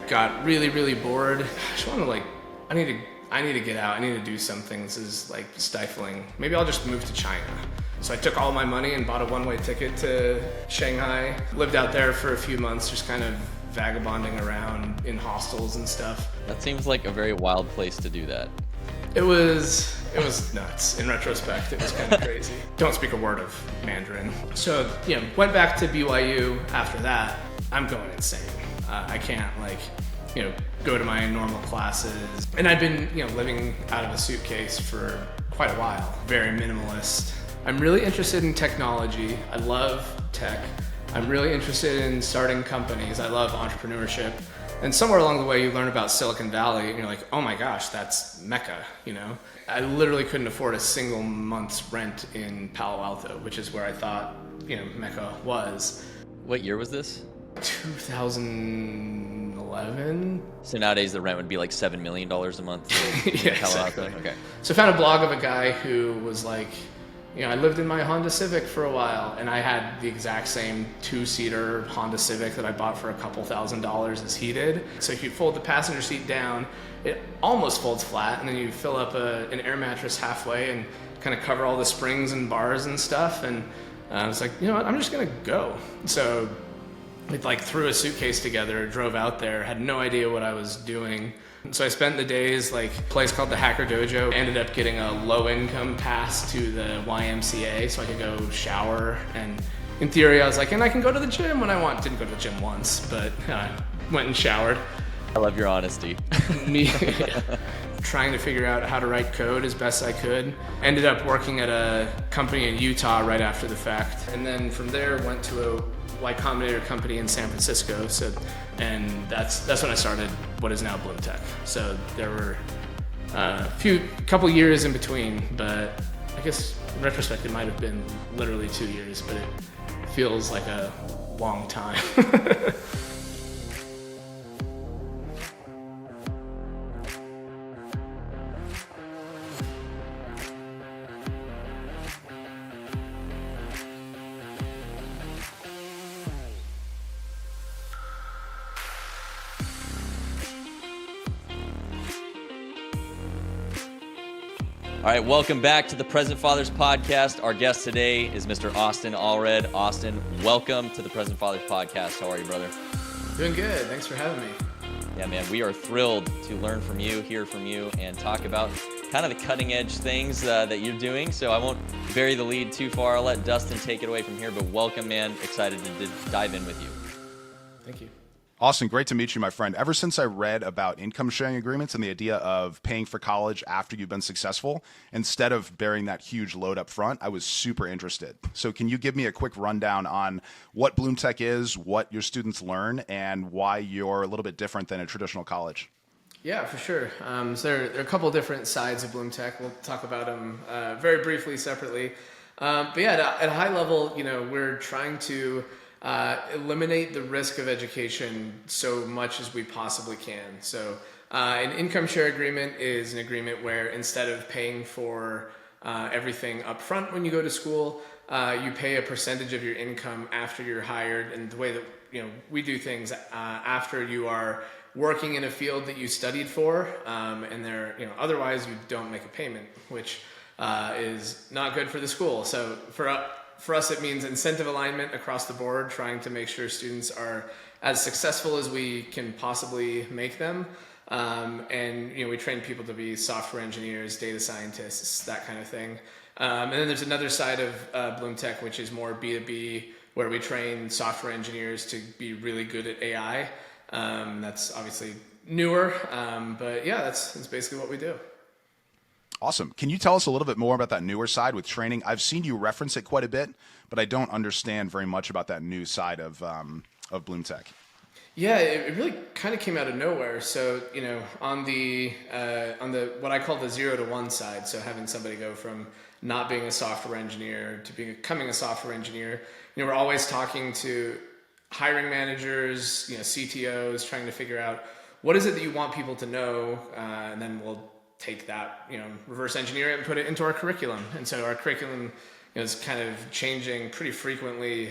got really, really bored. I just want to I need to get out. I need to do something. This is like stifling. Maybe I'll just move to China. So I took all my money and bought a one-way ticket to Shanghai. Lived out there for a few months, just kind of vagabonding around in hostels and stuff. That seems like a very wild place to do that. It was nuts. In retrospect, it was kind of crazy. Don't speak a word of Mandarin. So, went back to BYU after that. I'm going insane. I can't go to my normal classes. And I've been, living out of a suitcase for quite a while. Very minimalist. I'm really interested in technology. I love tech. I'm really interested in starting companies. I love entrepreneurship. And somewhere along the way, you learn about Silicon Valley, and you're like, oh my gosh, that's Mecca, I literally couldn't afford a single month's rent in Palo Alto, which is where I thought, Mecca was. What year was this? 2011. So nowadays the rent would be like $7 million a month in Yeah, Palo Alto? exactly. Okay. So I found a blog of a guy who was like, I lived in my Honda Civic for a while, and I had the exact same two-seater Honda Civic that I bought for a couple $1,000s as he did. So if you fold the passenger seat down, it almost folds flat, and then you fill up an air mattress halfway and kind of cover all the springs and bars and stuff. And I was like, what, I'm just gonna go. So we threw a suitcase together, drove out there, had no idea what I was doing. So I spent the days a place called the Hacker Dojo. Ended up getting a low-income pass to the YMCA so I could go shower. And in theory, I was like, and I can go to the gym when I want. Didn't go to the gym once, but went and showered. I love your honesty. Trying to figure out how to write code as best I could. Ended up working at a company in Utah right after the fact. And then from there, went to a Combinator company in San Francisco. And that's when I started what is now BloomTech. So there were a couple years in between, but I guess in retrospect it might have been literally 2 years, but it feels like a long time. All right, welcome back to the Present Fathers Podcast. Our guest today is Mr. Austen Allred. Austen, welcome to the Present Fathers Podcast. How are you, brother? Doing good. Thanks for having me. Yeah, man, we are thrilled to learn from you, hear from you, and talk about kind of the cutting edge things that you're doing. So I won't bury the lead too far. I'll let Dustin take it away from here, but welcome, man. Excited to dive in with you. Thank you. Austen, great to meet you, my friend. Ever since I read about income sharing agreements and the idea of paying for college after you've been successful, instead of bearing that huge load up front, I was super interested. So can you give me a quick rundown on what BloomTech is, what your students learn, and why you're a little bit different than a traditional college? Yeah, for sure. So there are a couple different sides of BloomTech. We'll talk about them very briefly separately. But yeah, at a high level, we're trying to eliminate the risk of education so much as we possibly can. So an income share agreement is an agreement where instead of paying for everything up front when you go to school, you pay a percentage of your income after you're hired. And the way that we do things after you are working in a field that you studied for, and otherwise you don't make a payment, which is not good for the school. So for us, it means incentive alignment across the board, trying to make sure students are as successful as we can possibly make them. And we train people to be software engineers, data scientists, that kind of thing. And then there's another side of BloomTech, which is more B2B, where we train software engineers to be really good at AI. That's obviously newer, but yeah, that's basically what we do. Awesome. Can you tell us a little bit more about that newer side with training? I've seen you reference it quite a bit, but I don't understand very much about that new side of BloomTech. Yeah, it really kind of came out of nowhere. So, on the what I call the 0 to 1 side, so having somebody go from not being a software engineer to becoming a software engineer, we're always talking to hiring managers, CTOs, trying to figure out what is it that you want people to know, and then we'll take that, reverse engineer it and put it into our curriculum. And so our curriculum is kind of changing pretty frequently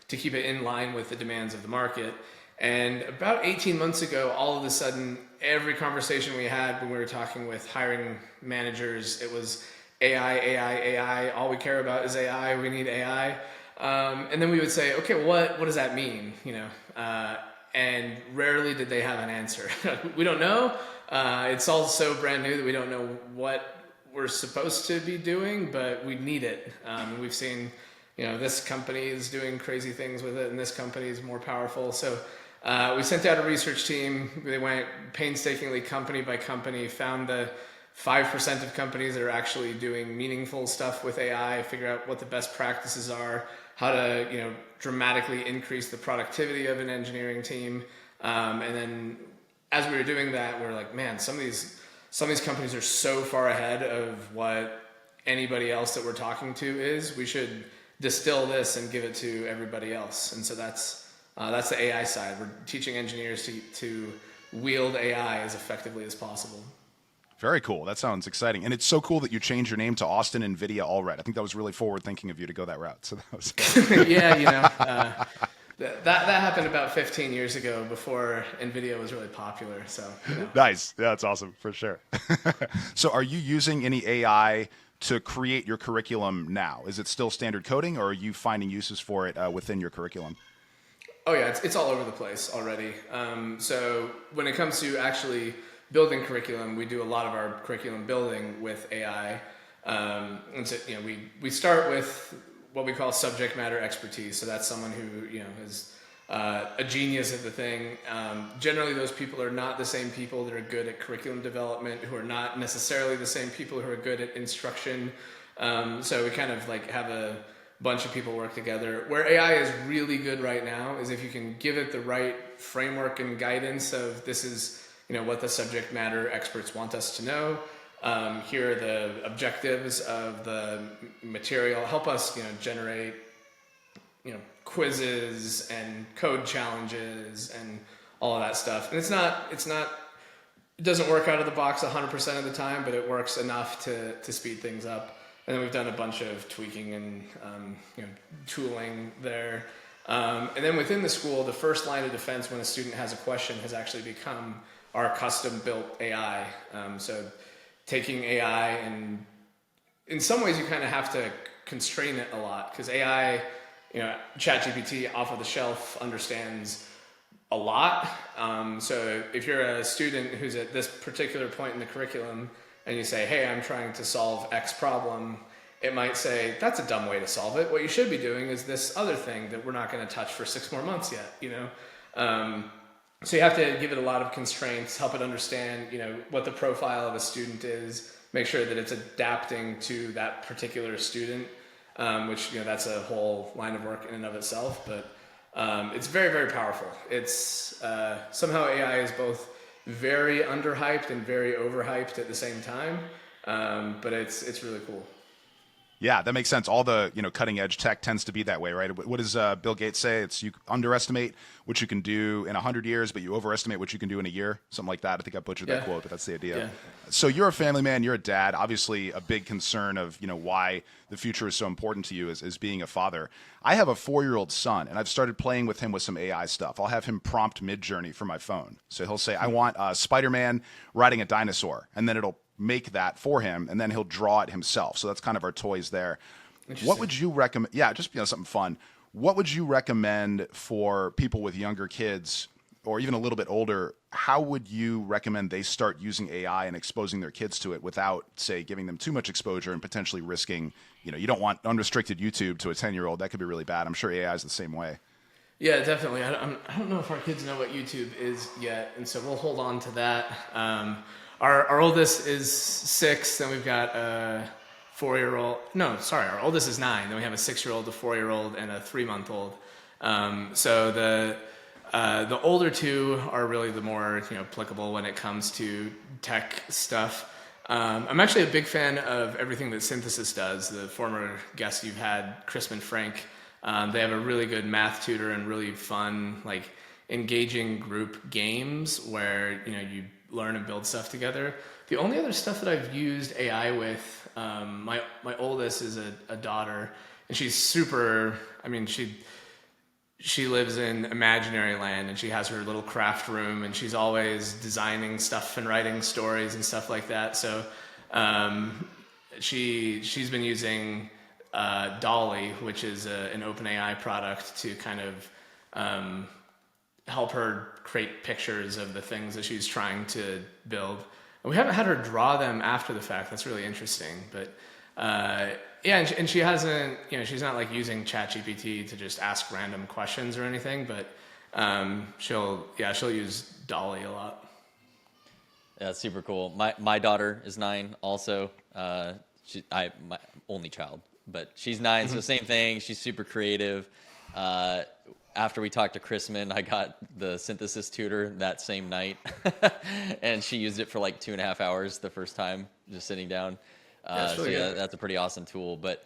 to keep it in line with the demands of the market. And about 18 months ago, all of a sudden, every conversation we had when we were talking with hiring managers, it was AI, AI, AI. All we care about is AI. We need AI. And then we would say, okay, what does that mean? And rarely did they have an answer. We don't know. It's all so brand new that we don't know what we're supposed to be doing, but we need it. We've seen, this company is doing crazy things with it, and this company is more powerful. So we sent out a research team. They went painstakingly company by company, found the 5% of companies that are actually doing meaningful stuff with AI, figure out what the best practices are, how to dramatically increase the productivity of an engineering team. And then as we were doing that, we're like, man, some of these companies are so far ahead of what anybody else that we're talking to is. We should distill this and give it to everybody else. And so that's the AI side. We're teaching engineers to wield AI as effectively as possible. Very cool. That sounds exciting. And it's so cool that you changed your name to Austen NVIDIA Allred. I think that was really forward thinking of you to go that route. So that was Yeah, that happened about 15 years ago before NVIDIA was really popular. So Nice. Yeah, that's awesome for sure. So are you using any AI to create your curriculum now? Is it still standard coding, or are you finding uses for it within your curriculum? Oh yeah, it's all over the place already. So when it comes to actually building curriculum, we do a lot of our curriculum building with AI. And so, we start with what we call subject matter expertise. So that's someone who, is a genius at the thing. Generally, those people are not the same people that are good at curriculum development, who are not necessarily the same people who are good at instruction. So we kind of have a bunch of people work together. Where AI is really good right now is if you can give it the right framework and guidance of this is, what the subject matter experts want us to know. Here are the objectives of the material. Help us, generate, quizzes and code challenges and all of that stuff. And it doesn't work out of the box 100% of the time, but it works enough to speed things up. And then we've done a bunch of tweaking and, tooling there. And then within the school, the first line of defense when a student has a question has actually become our custom-built AI. So taking AI, and in some ways you kind of have to constrain it a lot, because AI, ChatGPT off of the shelf understands a lot. So if you're a student who's at this particular point in the curriculum and you say, hey, I'm trying to solve X problem, it might say, that's a dumb way to solve it. What you should be doing is this other thing that we're not going to touch for 6 more months yet, So you have to give it a lot of constraints, help it understand, what the profile of a student is, make sure that it's adapting to that particular student, which, that's a whole line of work in and of itself. But it's very, very powerful. It's somehow AI is both very underhyped and very overhyped at the same time, but it's really cool. Yeah, that makes sense. All the cutting edge tech tends to be that way, right? What does Bill Gates say? It's you underestimate what you can do in 100 years, but you overestimate what you can do in a year, something like that. I think I butchered that quote, but that's the idea. Yeah. So you're a family man, you're a dad. Obviously, a big concern of why the future is so important to you is being a father. I have a 4-year-old son, and I've started playing with him with some AI stuff. I'll have him prompt Midjourney for my phone. So he'll say, I want Spider-Man riding a dinosaur, and then it'll make that for him, and then he'll draw it himself. So that's kind of our toys there. What would you recommend? Yeah, just something fun. What would you recommend for people with younger kids, or even a little bit older? How would you recommend they start using AI and exposing their kids to it without, say, giving them too much exposure and potentially risking, you don't want unrestricted YouTube to a 10-year-old. That could be really bad. I'm sure AI is the same way. Yeah, definitely. I don't know if our kids know what YouTube is yet, and so we'll hold on to that. Our oldest is 6, then we've got a 4-year-old. No, sorry, our oldest is 9. Then we have a 6-year-old, a 4-year-old, and a 3-month-old. So the older two are really the more applicable when it comes to tech stuff. I'm actually a big fan of everything that Synthesis does. The former guest you've had, Crispin Frank, they have a really good math tutor and really fun, engaging group games where you learn and build stuff together. The only other stuff that I've used AI with, my oldest is a daughter, and she's super. she lives in imaginary land, and she has her little craft room, and she's always designing stuff and writing stories and stuff like that. So she's been using Dolly, which is an OpenAI product, to kind of help her create pictures of the things that she's trying to build. And we haven't had her draw them after the fact. That's really interesting. But yeah, and she hasn't, she's not like using ChatGPT to just ask random questions or anything, but she'll use Dolly a lot. Yeah, it's super cool. My daughter is 9 also. My only child, but she's 9, so same thing. She's super creative. After we talked to Chrisman, I got the synthesis tutor that same night, and she used it for like 2.5 hours the first time, just sitting down. That's a pretty awesome tool. But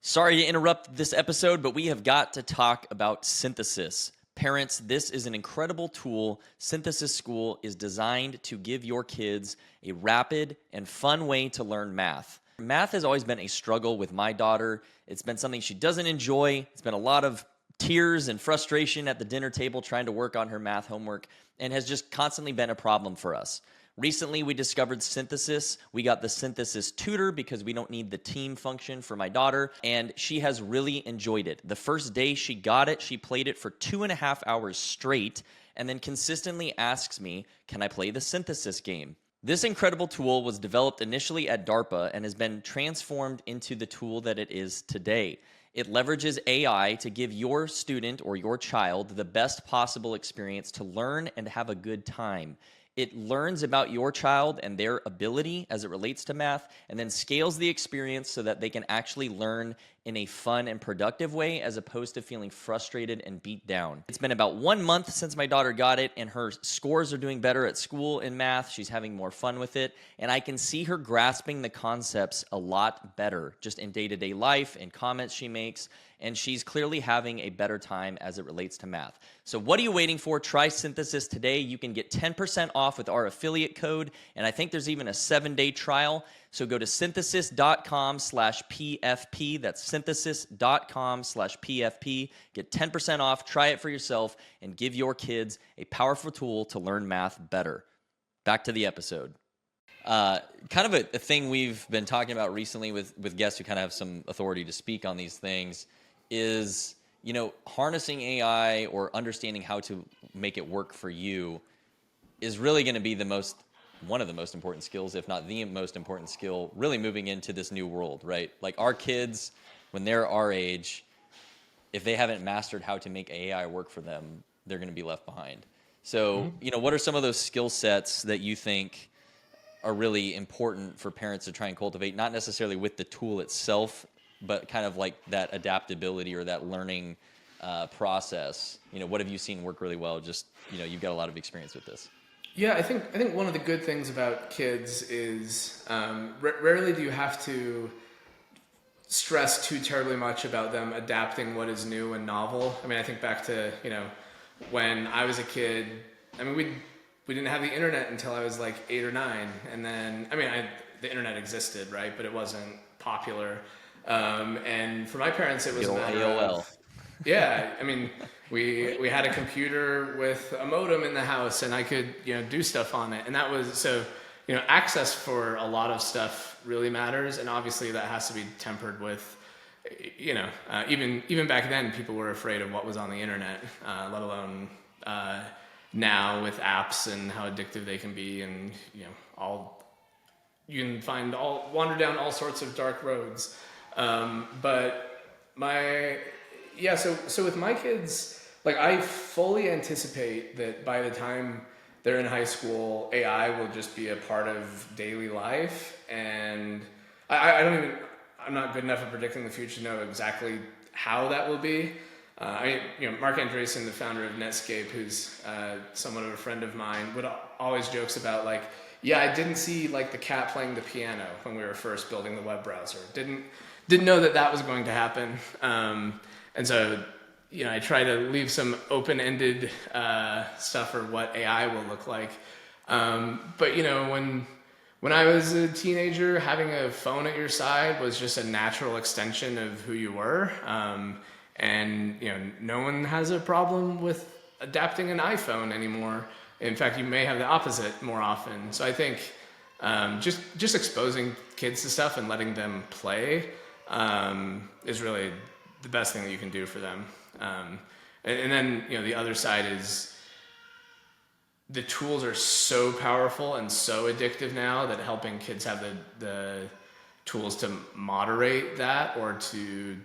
sorry to interrupt this episode, but we have got to talk about synthesis. Parents, this is an incredible tool. Synthesis School is designed to give your kids a rapid and fun way to learn math. Math has always been a struggle with my daughter. It's been something she doesn't enjoy. It's been a lot of tears and frustration at the dinner table trying to work on her math homework, and has just constantly been a problem for us. Recently, we discovered synthesis. We got the synthesis tutor because we don't need the team function for my daughter, and she has really enjoyed it. The first day she got it, she played it for 2.5 hours straight, and then consistently asks me, can I play the synthesis game? This incredible tool was developed initially at DARPA and has been transformed into the tool that it is today. It leverages AI to give your student or your child the best possible experience to learn and have a good time. It learns about your child and their ability as it relates to math, and then scales the experience so that they can actually learn in a fun and productive way, as opposed to feeling frustrated and beat down. It's been about 1 month since my daughter got it, and her scores are doing better at school in math. She's having more fun with it, and I can see her grasping the concepts a lot better, just in day-to-day life and comments she makes, and she's clearly having a better time as it relates to math. So what are you waiting for? Try Synthesis today. You can get 10% off with our affiliate code, and I think there's even a 7-day trial. So go to synthesis.com/PFP. That's synthesis.com/PFP. Get 10% off, try it for yourself, and give your kids a powerful tool to learn math better. Back to the episode. Kind of a thing we've been talking about recently with guests who kind of have some authority to speak on these things is, harnessing AI or understanding how to make it work for you is really going to be one of the most important skills, if not the most important skill, really moving into this new world, right? Like our kids, when they're our age, if they haven't mastered how to make AI work for them, they're going to be left behind. So, what are some of those skill sets that you think are really important for parents to try and cultivate, not necessarily with the tool itself, but kind of like that adaptability or that learning process? What have you seen work really well? Just, you've got a lot of experience with this. Yeah, I think one of the good things about kids is rarely do you have to stress too terribly much about them adapting what is new and novel. I mean, I think back to, when I was a kid, we didn't have the internet until I was like 8 or 9. And then, the internet existed, right? But it wasn't popular. And for my parents, it was a matter AOL. of... Yeah, we had a computer with a modem in the house, and I could, do stuff on it. And that was, so, access for a lot of stuff really matters. And obviously that has to be tempered with, even back then, people were afraid of what was on the internet, let alone now with apps and how addictive they can be. And, you can wander down all sorts of dark roads. So with my kids, like, I fully anticipate that by the time they're in high school, AI will just be a part of daily life. And I'm not good enough at predicting the future to know exactly how that will be. Mark Andreessen, the founder of Netscape, who's somewhat of a friend of mine, always jokes about, like, yeah, I didn't see like the cat playing the piano when we were first building the web browser. Didn't know that was going to happen. And so, I try to leave some open-ended stuff for what AI will look like. But when I was a teenager, having a phone at your side was just a natural extension of who you were. And, no one has a problem with adapting an iPhone anymore. In fact, you may have the opposite more often. So I think just exposing kids to stuff and letting them play is really the best thing that you can do for them. And then, the other side is the tools are so powerful and so addictive now that helping kids have the tools to moderate that, or to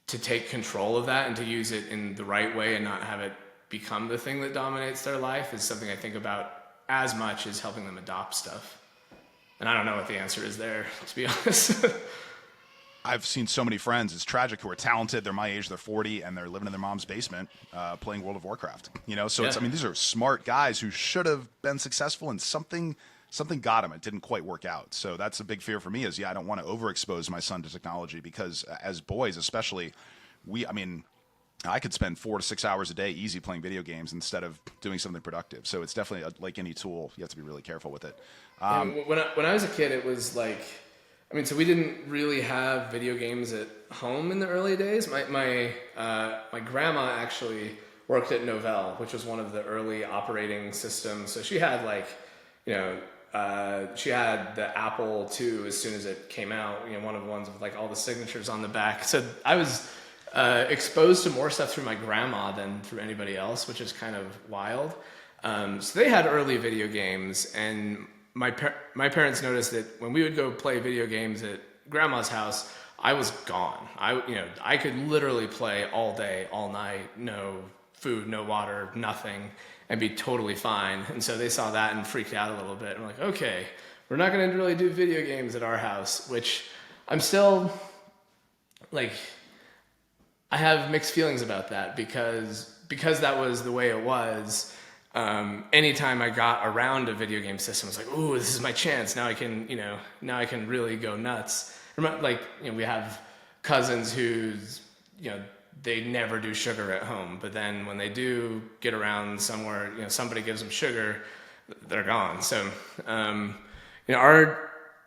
take control of that and to use it in the right way and not have it become the thing that dominates their life, is something I think about as much as helping them adopt stuff. And I don't know what the answer is there, to be honest. I've seen so many friends, it's tragic, who are talented, they're my age, they're 40, and they're living in their mom's basement playing World of Warcraft. So it's, these are smart guys who should have been successful, and something got them. It didn't quite work out. So that's a big fear for me, is I don't want to overexpose my son to technology, because as boys especially, I could spend 4 to 6 hours a day easy playing video games instead of doing something productive. So it's definitely like any tool, you have to be really careful with it. When I was a kid, it was like, so we didn't really have video games at home in the early days. My grandma actually worked at Novell, which was one of the early operating systems. So she had she had the Apple II as soon as it came out, one of the ones with all the signatures on the back. So I was exposed to more stuff through my grandma than through anybody else, which is kind of wild. So they had early video games, and my parents noticed that when we would go play video games at grandma's house, I was gone. I could literally play all day, all night, no food, no water, nothing, and be totally fine. And so they saw that and freaked out a little bit. And we're like, okay, we're not going to really do video games at our house, which I'm still I have mixed feelings about that, because that was the way it was. Anytime I got around a video game system, I was like, ooh, this is my chance. Now I can really go nuts. We have cousins who's, they never do sugar at home, but then when they do get around somewhere, somebody gives them sugar, they're gone. So,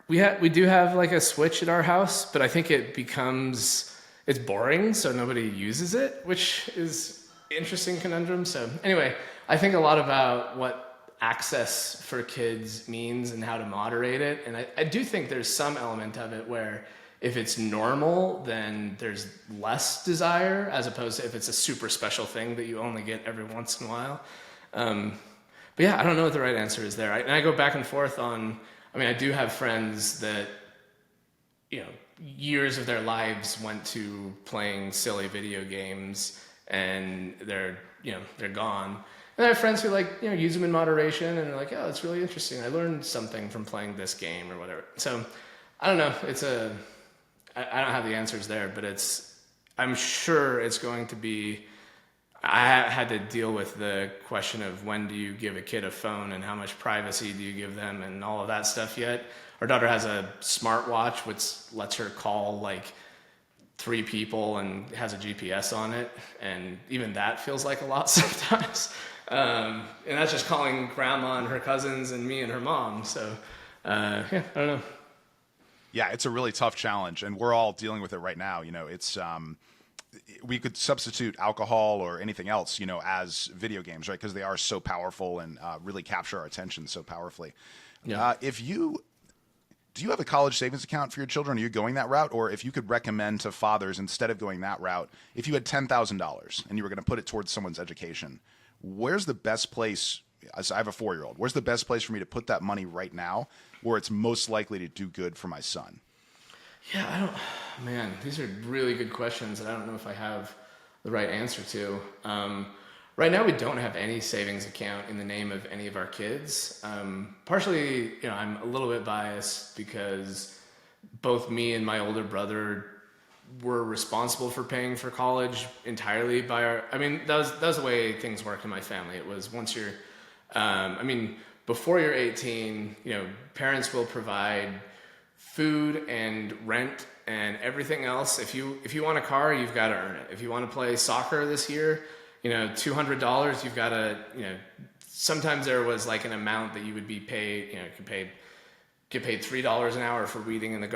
we do have a Switch at our house, but I think it's boring, so nobody uses it, which is interesting conundrum. So anyway, I think a lot about what access for kids means and how to moderate it. And I do think there's some element of it where if it's normal, then there's less desire, as opposed to if it's a super special thing that you only get every once in a while. But yeah, I don't know what the right answer is there. And I go back and forth on, I do have friends that, years of their lives went to playing silly video games, and they're gone. And I have friends who use them in moderation, and they're like, oh, it's really interesting. I learned something from playing this game or whatever. So I don't know. I don't have the answers there, but I'm sure it's going to be, I had to deal with the question of when do you give a kid a phone and how much privacy do you give them and all of that stuff yet. Our daughter has a smartwatch which lets her call 3 people and has a GPS on it, and even that feels like a lot sometimes. And that's just calling grandma and her cousins and me and her mom. So I don't know. Yeah, it's a really tough challenge, and we're all dealing with it right now. It's we could substitute alcohol or anything else, as video games, right? Because they are so powerful and really capture our attention so powerfully. Yeah. Do you have a college savings account for your children? Are you going that route? Or if you could recommend to fathers, instead of going that route, if you had $10,000 and you were going to put it towards someone's education, where's the best place? I have a 4-year-old. Where's the best place for me to put that money right now, where it's most likely to do good for my son? Yeah, these are really good questions that I don't know if I have the right answer to. Right now, we don't have any savings account in the name of any of our kids. Partially, I'm a little bit biased because both me and my older brother were responsible for paying for college entirely by our, that was the way things worked in my family. It was once you're, before you're 18, parents will provide food and rent and everything else. If you want a car, you've got to earn it. If you want to play soccer this year, $200, you've got to, sometimes there was an amount that you would be paid, you could pay get paid $3 an hour for weeding in the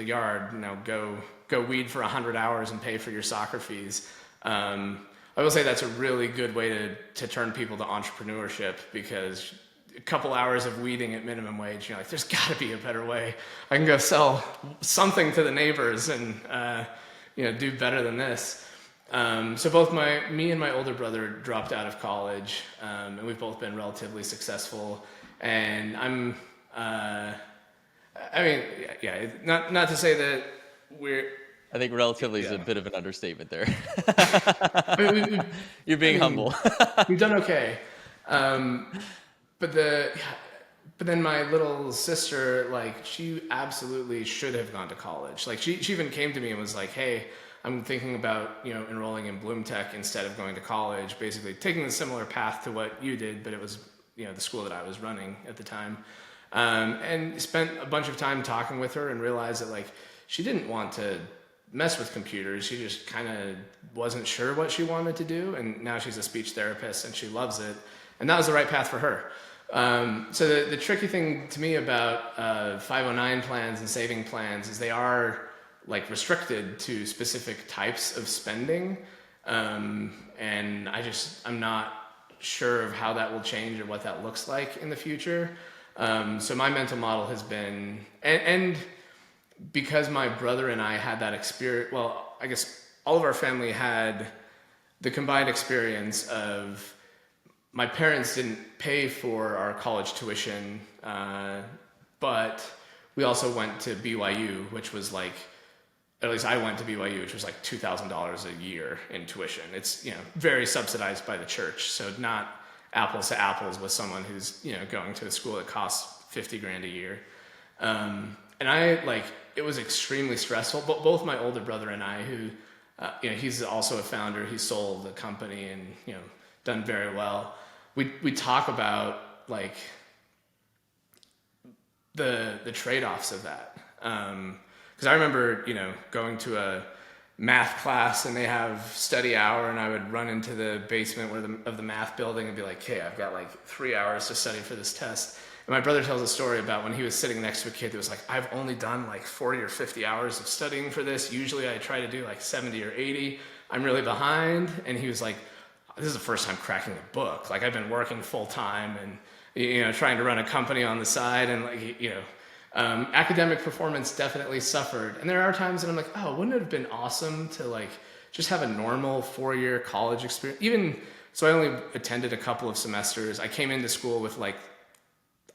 yard. Now go weed for 100 hours and pay for your soccer fees. I will say that's a really good way to turn people to entrepreneurship, because a couple hours of weeding at minimum wage, you're like, there's got to be a better way. I can go sell something to the neighbors and do better than this. So both me and my older brother dropped out of college, and we've both been relatively successful. And I'm, not to say that I think relatively is a bit of an understatement there. I mean, You're being humble. We've done okay. But then my little sister, like, she absolutely should have gone to college. Like, she even came to me and was like, hey, I'm thinking about, enrolling in BloomTech instead of going to college, basically taking a similar path to what you did, but it was, the school that I was running at the time. And spent a bunch of time talking with her and realized that, like, she didn't want to mess with computers. She just kind of wasn't sure what she wanted to do. And now she's a speech therapist and she loves it. And that was the right path for her. So the tricky thing to me about 509 plans and saving plans is they are, like, restricted to specific types of spending. And I'm not sure of how that will change or what that looks like in the future. So my mental model has been, and because my brother and I had that experience, well, I guess all of our family had the combined experience of, my parents didn't pay for our college tuition, but we also went to BYU, which was like, at least I went to BYU, which was like $2,000 a year in tuition. It's, very subsidized by the church. So not apples to apples with someone who's, going to a school that costs $50,000 a year. And it was extremely stressful. But both my older brother and I, who, he's also a founder, he sold the company and, done very well. We talk about, like, the trade-offs of that. Because I remember, going to a math class and they have study hour, and I would run into the basement of the math building and be like, hey, I've got like 3 hours to study for this test. And my brother tells a story about when he was sitting next to a kid that was like, I've only done like 40 or 50 hours of studying for this. Usually I try to do like 70 or 80. I'm really behind. And he was like, this is the first time cracking a book. Like, I've been working full time and, trying to run a company on the side, and, like, academic performance definitely suffered. And there are times that I'm like, oh, wouldn't it have been awesome to, like, just have a normal 4-year college experience? So I only attended a couple of semesters. I came into school with like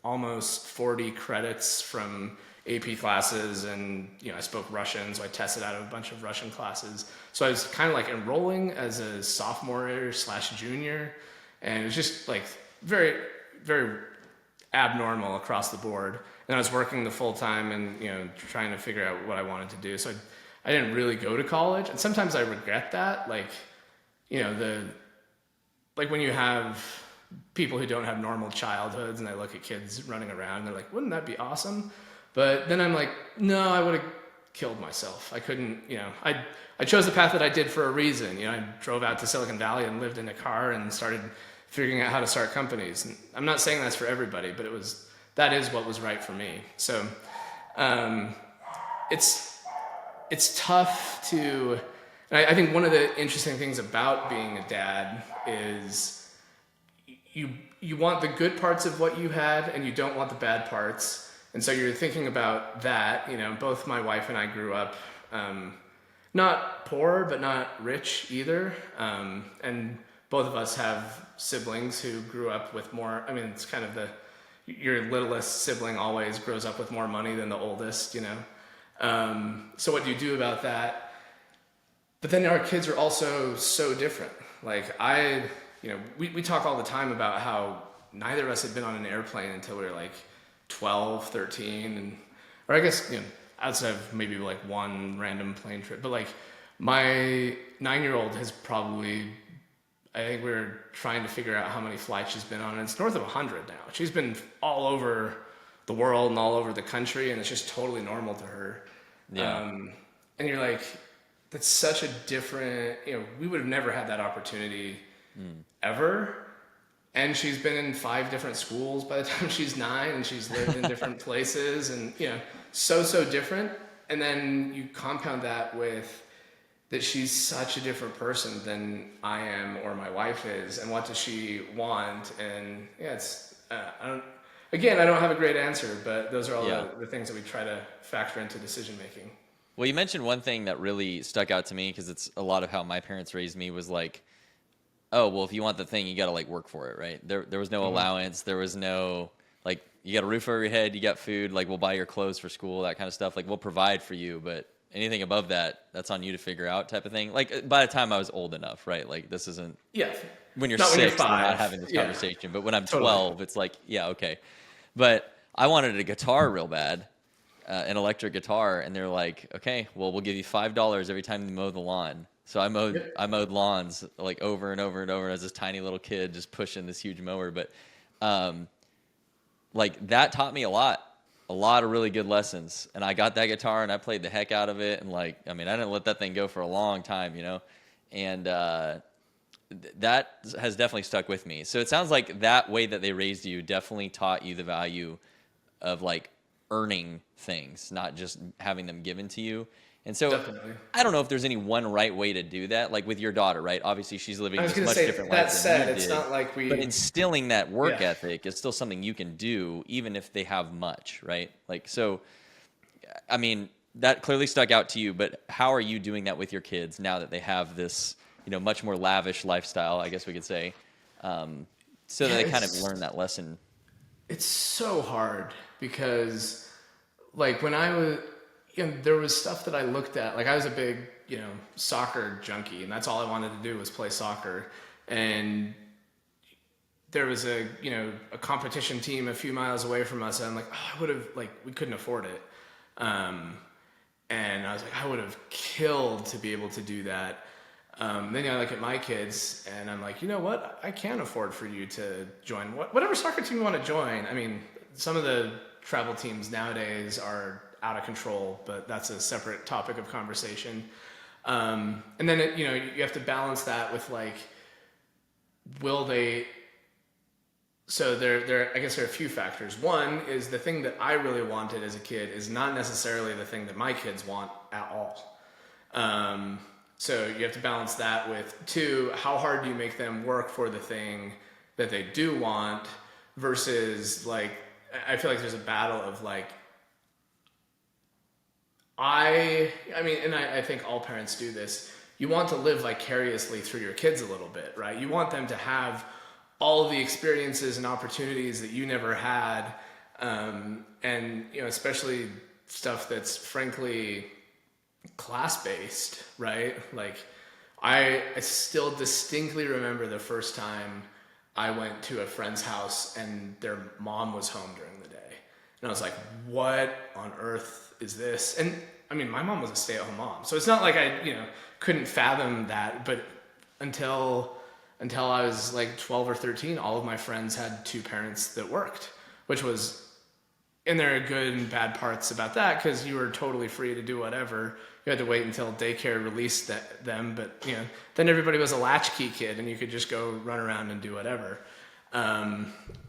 almost 40 credits from AP classes, and I spoke Russian, so I tested out of a bunch of Russian classes. So I was kind of like enrolling as a sophomore/junior, and it was just like very, very abnormal across the board. And I was working the full time and trying to figure out what I wanted to do. So I didn't really go to college, and sometimes I regret that. Like, when you have people who don't have normal childhoods and they look at kids running around, they're like, wouldn't that be awesome? But then I'm like, no, I would have killed myself. I couldn't, I chose the path that I did for a reason. I drove out to Silicon Valley and lived in a car and started figuring out how to start companies. And I'm not saying that's for everybody, but that is what was right for me. So it's tough to, and I think one of the interesting things about being a dad is you want the good parts of what you had and you don't want the bad parts. And so you're thinking about that. Both my wife and I grew up not poor, but not rich either. And both of us have siblings who grew up with more. I mean, it's kind of your littlest sibling always grows up with more money than the oldest, So what do you do about that? But then our kids are also so different. Like we talk all the time about how neither of us had been on an airplane until we were like 12, 13, or I guess, outside of maybe like one random plane trip. But like my 9-year-old has probably, I think we're trying to figure out how many flights she's been on, and it's north of 100 now. She's been all over the world and all over the country, and it's just totally normal to her. Yeah. And you're like, that's such a different, we would have never had that opportunity ever. and she's been in 5 different schools by the time she's 9, and she's lived in different places, and so different. And then you compound that with that she's such a different person than I am or my wife is, and what does she want? And it's I don't have a great answer, but those are all the things that we try to factor into decision making. Well, you mentioned one thing that really stuck out to me, because it's a lot of how my parents raised me, was like, oh, well, if you want the thing, you got to like work for it, right? There was no allowance. There was no, like, you got a roof over your head, you got food, like, we'll buy your clothes for school, that kind of stuff. Like, we'll provide for you, but anything above that, that's on you to figure out, type of thing. Like, by the time I was old enough, right? Like, this isn't, when you're 6, when you're 5, we're not having this conversation. But when I'm 12, it's like, yeah, okay. But I wanted a guitar real bad, an electric guitar, and they're like, okay, well, we'll give you $5 every time you mow the lawn. So I mowed lawns like over and over and over as this tiny little kid, just pushing this huge mower. But like, that taught me a lot of really good lessons. And I got that guitar and I played the heck out of it. And like, I mean, I didn't let that thing go for a long time, and that has definitely stuck with me. So it sounds like that way that they raised you definitely taught you the value of like earning things, not just having them given to you. And so Definitely. I don't know if there's any one right way to do that. Like with your daughter, right? Obviously she's living a much different life than you it's did. not like But instilling that work ethic is still something you can do, even if they have much, right? Like, so, I mean, that clearly stuck out to you, but how are you doing that with your kids now that they have this, much more lavish lifestyle, I guess we could say, so that they kind of learn that lesson? It's so hard because, like, when I was, there was stuff that I looked at. Like, I was a big, soccer junkie, and that's all I wanted to do was play soccer. And there was a competition team a few miles away from us, and I'm like, oh, I would have, like, we couldn't afford it. And I was like, I would have killed to be able to do that. Then I look at my kids and I'm like, you know what? I can afford for you to join whatever soccer team you want to join. I mean, some of the travel teams nowadays are out of control, but that's a separate topic of conversation. And then, you have to balance that with like, will they, so I guess there are a few factors. One is the thing that I really wanted as a kid is not necessarily the thing that my kids want at all. So you have to balance that with, 2, how hard do you make them work for the thing that they do want versus, like, I feel like there's a battle of like, I mean, and I think all parents do this. You want to live vicariously through your kids a little bit, right? You want them to have all of the experiences and opportunities that you never had. And, especially stuff that's frankly class-based, right? Like, I still distinctly remember the first time I went to a friend's house and their mom was home during the day. And I was like, what on earth is this? And I mean, my mom was a stay-at-home mom. So it's not like I, couldn't fathom that, but until I was like 12 or 13, all of my friends had 2 parents that worked, which was, and there are good and bad parts about that because you were totally free to do whatever. You had to wait until daycare released them, but then everybody was a latchkey kid and you could just go run around and do whatever.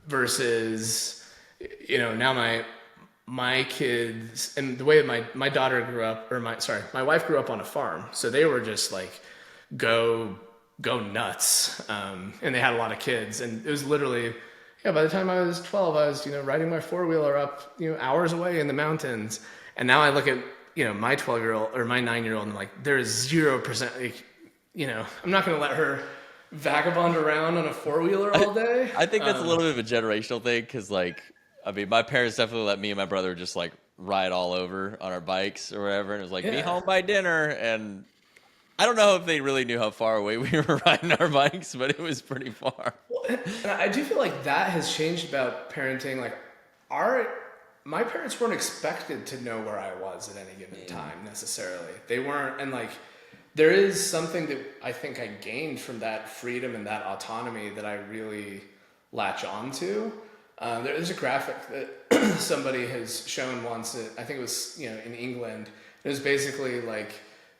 Versus, now my kids, and the way my daughter grew up, my wife grew up on a farm, so they were just like go nuts, and they had a lot of kids, and it was literally. Yeah, by the time I was 12, I was, riding my 4-wheeler up, hours away in the mountains. And now I look at, my 12-year-old or my 9-year-old and I'm like, there is 0%, like, I'm not going to let her vagabond around on a 4-wheeler all day. I think that's a little bit of a generational thing because, like, I mean, my parents definitely let me and my brother just, like, ride all over on our bikes or whatever. And it was like, be home by dinner. And I don't know if they really knew how far away we were riding our bikes, but it was pretty far. Well, and I do feel like that has changed about parenting. Like, my parents weren't expected to know where I was at any given time necessarily. They weren't, and like, there is something that I think I gained from that freedom and that autonomy that I really latch on to. There's a graphic that somebody has shown once. I think it was, in England. It was basically like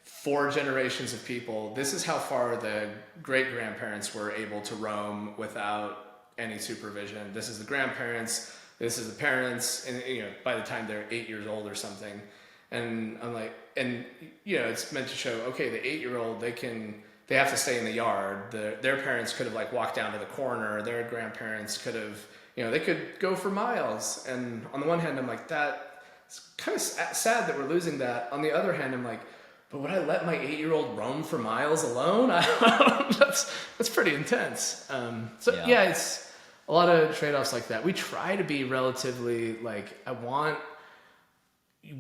4 generations of people. This is how far the great-grandparents were able to roam without any supervision. This is the grandparents, this is the parents, and by the time they're 8 years old or something. And I'm like, and it's meant to show, okay, the 8-year-old, they have to stay in the yard. Their parents could have like walked down to the corner. Their grandparents could have, they could go for miles. And on the one hand, I'm like, it's kind of sad that we're losing that. On the other hand, I'm like, but would I let my 8-year-old roam for miles alone? That's pretty intense. It's a lot of trade-offs like that. We try to be relatively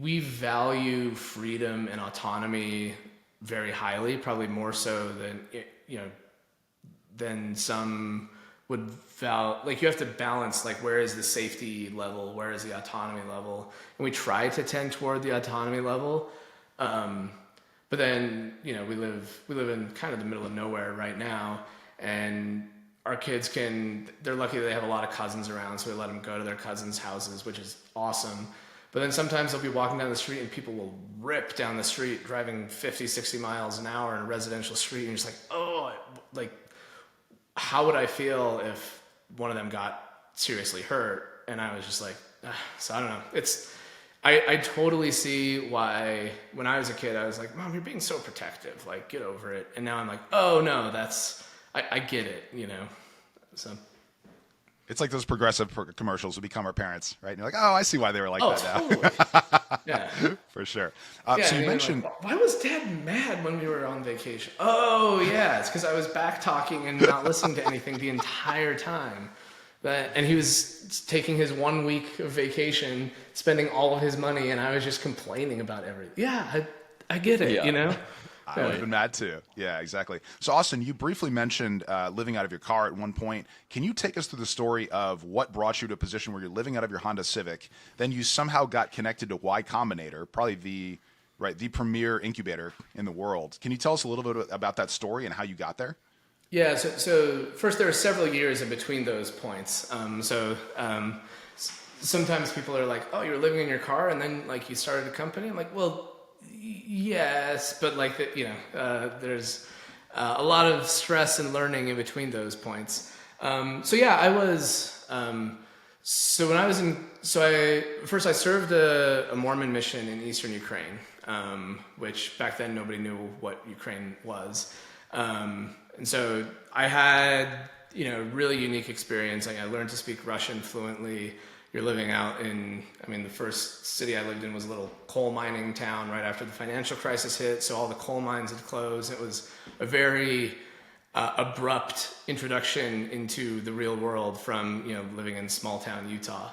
we value freedom and autonomy very highly, probably more so than some would value. You have to balance, where is the safety level, where is the autonomy level, and we try to tend toward the autonomy level. But then, we live in kind of the middle of nowhere right now, and our kids they're lucky they have a lot of cousins around, so we let them go to their cousins' houses, which is awesome. But then sometimes they'll be walking down the street and people will rip down the street driving 50, 60 miles an hour in a residential street. And you're just how would I feel if one of them got seriously hurt? And I was just so I don't know. I totally see why when I was a kid, I was like, Mom, you're being so protective, get over it. And now I'm like, oh no, I get it, so. It's like those progressive commercials who become our parents, right? And you're like, oh, I see why they were like that now. Totally. Yeah. For sure. So you mentioned... why was Dad mad when we were on vacation? Oh, yeah. It's because I was back talking and not listening to anything the entire time. And he was taking his 1 week of vacation, spending all of his money, and I was just complaining about everything. Yeah, I get it, I would have been mad too. Yeah, exactly. So Austen, you briefly mentioned living out of your car at one point. Can you take us through the story of what brought you to a position where you're living out of your Honda Civic, then you somehow got connected to Y Combinator, probably the premier incubator in the world. Can you tell us a little bit about that story and how you got there? Yeah, so first there are several years in between those points. Sometimes people are like, oh, you're living in your car and then you started a company? I'm like, well, yes, but there's a lot of stress and learning in between those points. I was, when I was I served a Mormon mission in Eastern Ukraine, which back then nobody knew what Ukraine was. And so I had, really unique experience. I learned to speak Russian fluently. You're living out the first city I lived in was a little coal mining town right after the financial crisis hit. So all the coal mines had closed. It was a very abrupt introduction into the real world from, living in small town Utah.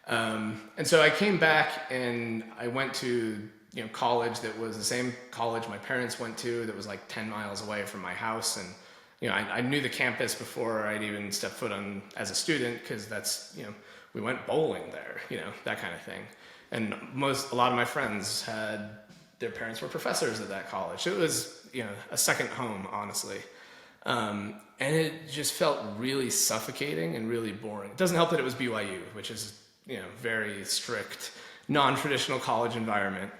And so I came back and I went to, college that was the same college my parents went to that was 10 miles away from my house. And, I knew the campus before I'd even stepped foot on as a student because that's, we went bowling there, that kind of thing. And a lot of my friends their parents were professors at that college. It was, a second home, honestly. And it just felt really suffocating and really boring. It doesn't help that it was BYU, which is, very strict, non-traditional college environment.